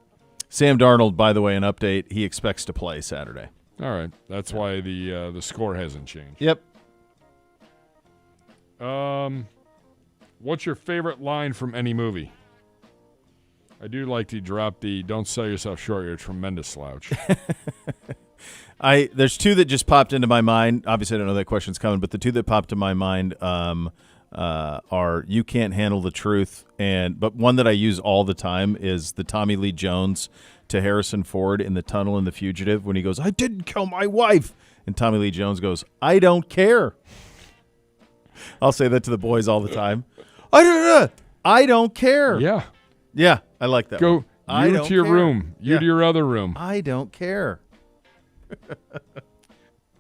Sam Darnold, by the way, an update. He expects to play Saturday. All right. That's why the score hasn't changed. Yep. What's your favorite line from any movie? I do like to drop the "Don't sell yourself short. You're a tremendous slouch." There's two that just popped into my mind. Obviously, I don't know that question's coming, but the two that popped to my mind are "You can't handle the truth," but one that I use all the time is the Tommy Lee Jones to Harrison Ford in the tunnel in The Fugitive when he goes, "I didn't kill my wife," and Tommy Lee Jones goes, "I don't care." I'll say that to the boys all the time. I don't care. Yeah. Yeah, I like that. Go one. you to your room. You Yeah. to your other room. I don't care.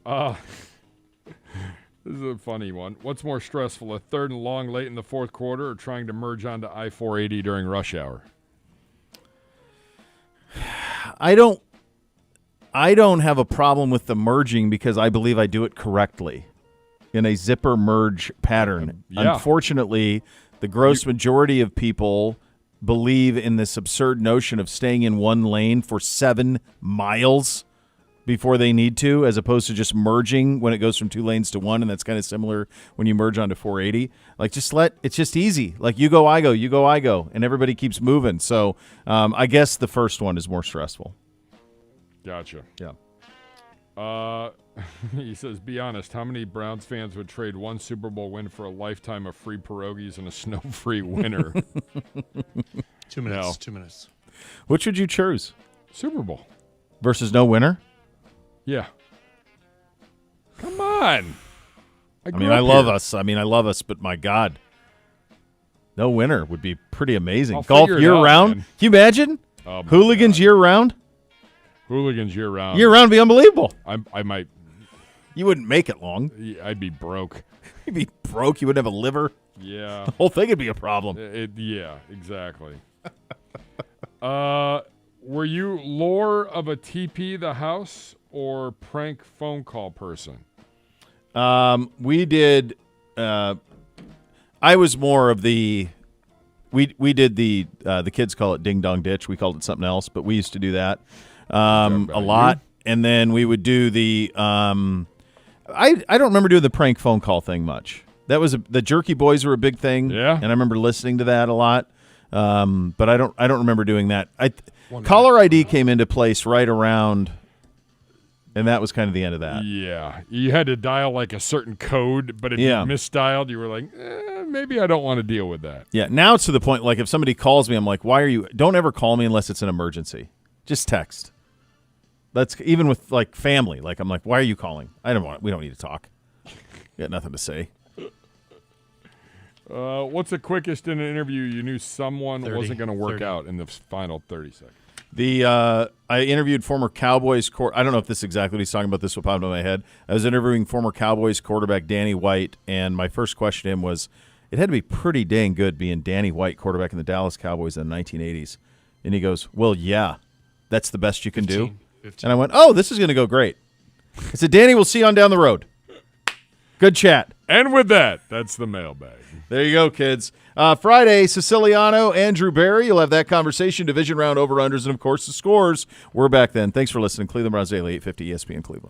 This is a funny one. What's more stressful, a third and long late in the fourth quarter or trying to merge onto I-480 during rush hour? I don't have a problem with the merging because I believe I do it correctly in a zipper merge pattern. Yeah. Unfortunately, the gross majority of people believe in this absurd notion of staying in one lane for 7 miles before they need to, as opposed to just merging when it goes from 2 lanes to 1, and that's kind of similar when you merge onto 480. Like, it's just easy. Like, you go, I go, and everybody keeps moving. So I guess the first one is more stressful. Gotcha. Yeah. He says, be honest, how many Browns fans would trade one Super Bowl win for a lifetime of free pierogies and a snow-free winter? 2 minutes. No. 2 minutes. Which would you choose? Super Bowl. Versus no winner? Yeah. Come on. I love us, but my God. No winner would be pretty amazing. I'll Golf figure it year out, round? man. Can you imagine? Oh, my Hooligans God. year round? Hooligans year round. Year round would be unbelievable. I might. You wouldn't make it long. I'd be broke. You'd be broke. You wouldn't have a liver. Yeah. The whole thing would be a problem. Yeah, exactly. Were you lore of a TP the house or prank phone call person? We did. I was more of the. We did the kids call it ding dong ditch. We called it something else, but we used to do that a lot. And then we would do the. I don't remember doing the prank phone call thing much. That was the Jerky Boys were a big thing. Yeah. And I remember listening to that a lot. But I don't remember doing that. Caller ID came into place right around, and that was kind of the end of that. Yeah. You had to dial like a certain code, but if you misdialed, you were like, maybe I don't want to deal with that. Yeah. Now it's to the point, like if somebody calls me, I'm like, why are you? Don't ever call me unless it's an emergency. Just text. That's even with like family. Like I'm like, why are you calling? We don't need to talk. Got nothing to say. What's the quickest in an interview you knew someone 30, wasn't going to work 30. out in the final 30 seconds? I interviewed former Cowboys I don't know if this is exactly what he's talking about. This will pop into my head. I was interviewing former Cowboys quarterback Danny White, and my first question to him was, it had to be pretty dang good being Danny White, quarterback in the Dallas Cowboys in the 1980s. And he goes, well, yeah, that's the best you can do. 15. And I went, oh, this is going to go great. I said, Danny, we'll see you on down the road. Good chat. And with that, that's the mailbag. There you go, kids. Friday, Siciliano, Andrew Barry. You'll have that conversation, division round over-unders, and, of course, the scores. We're back then. Thanks for listening. Cleveland Browns Daily, 850 ESPN Cleveland.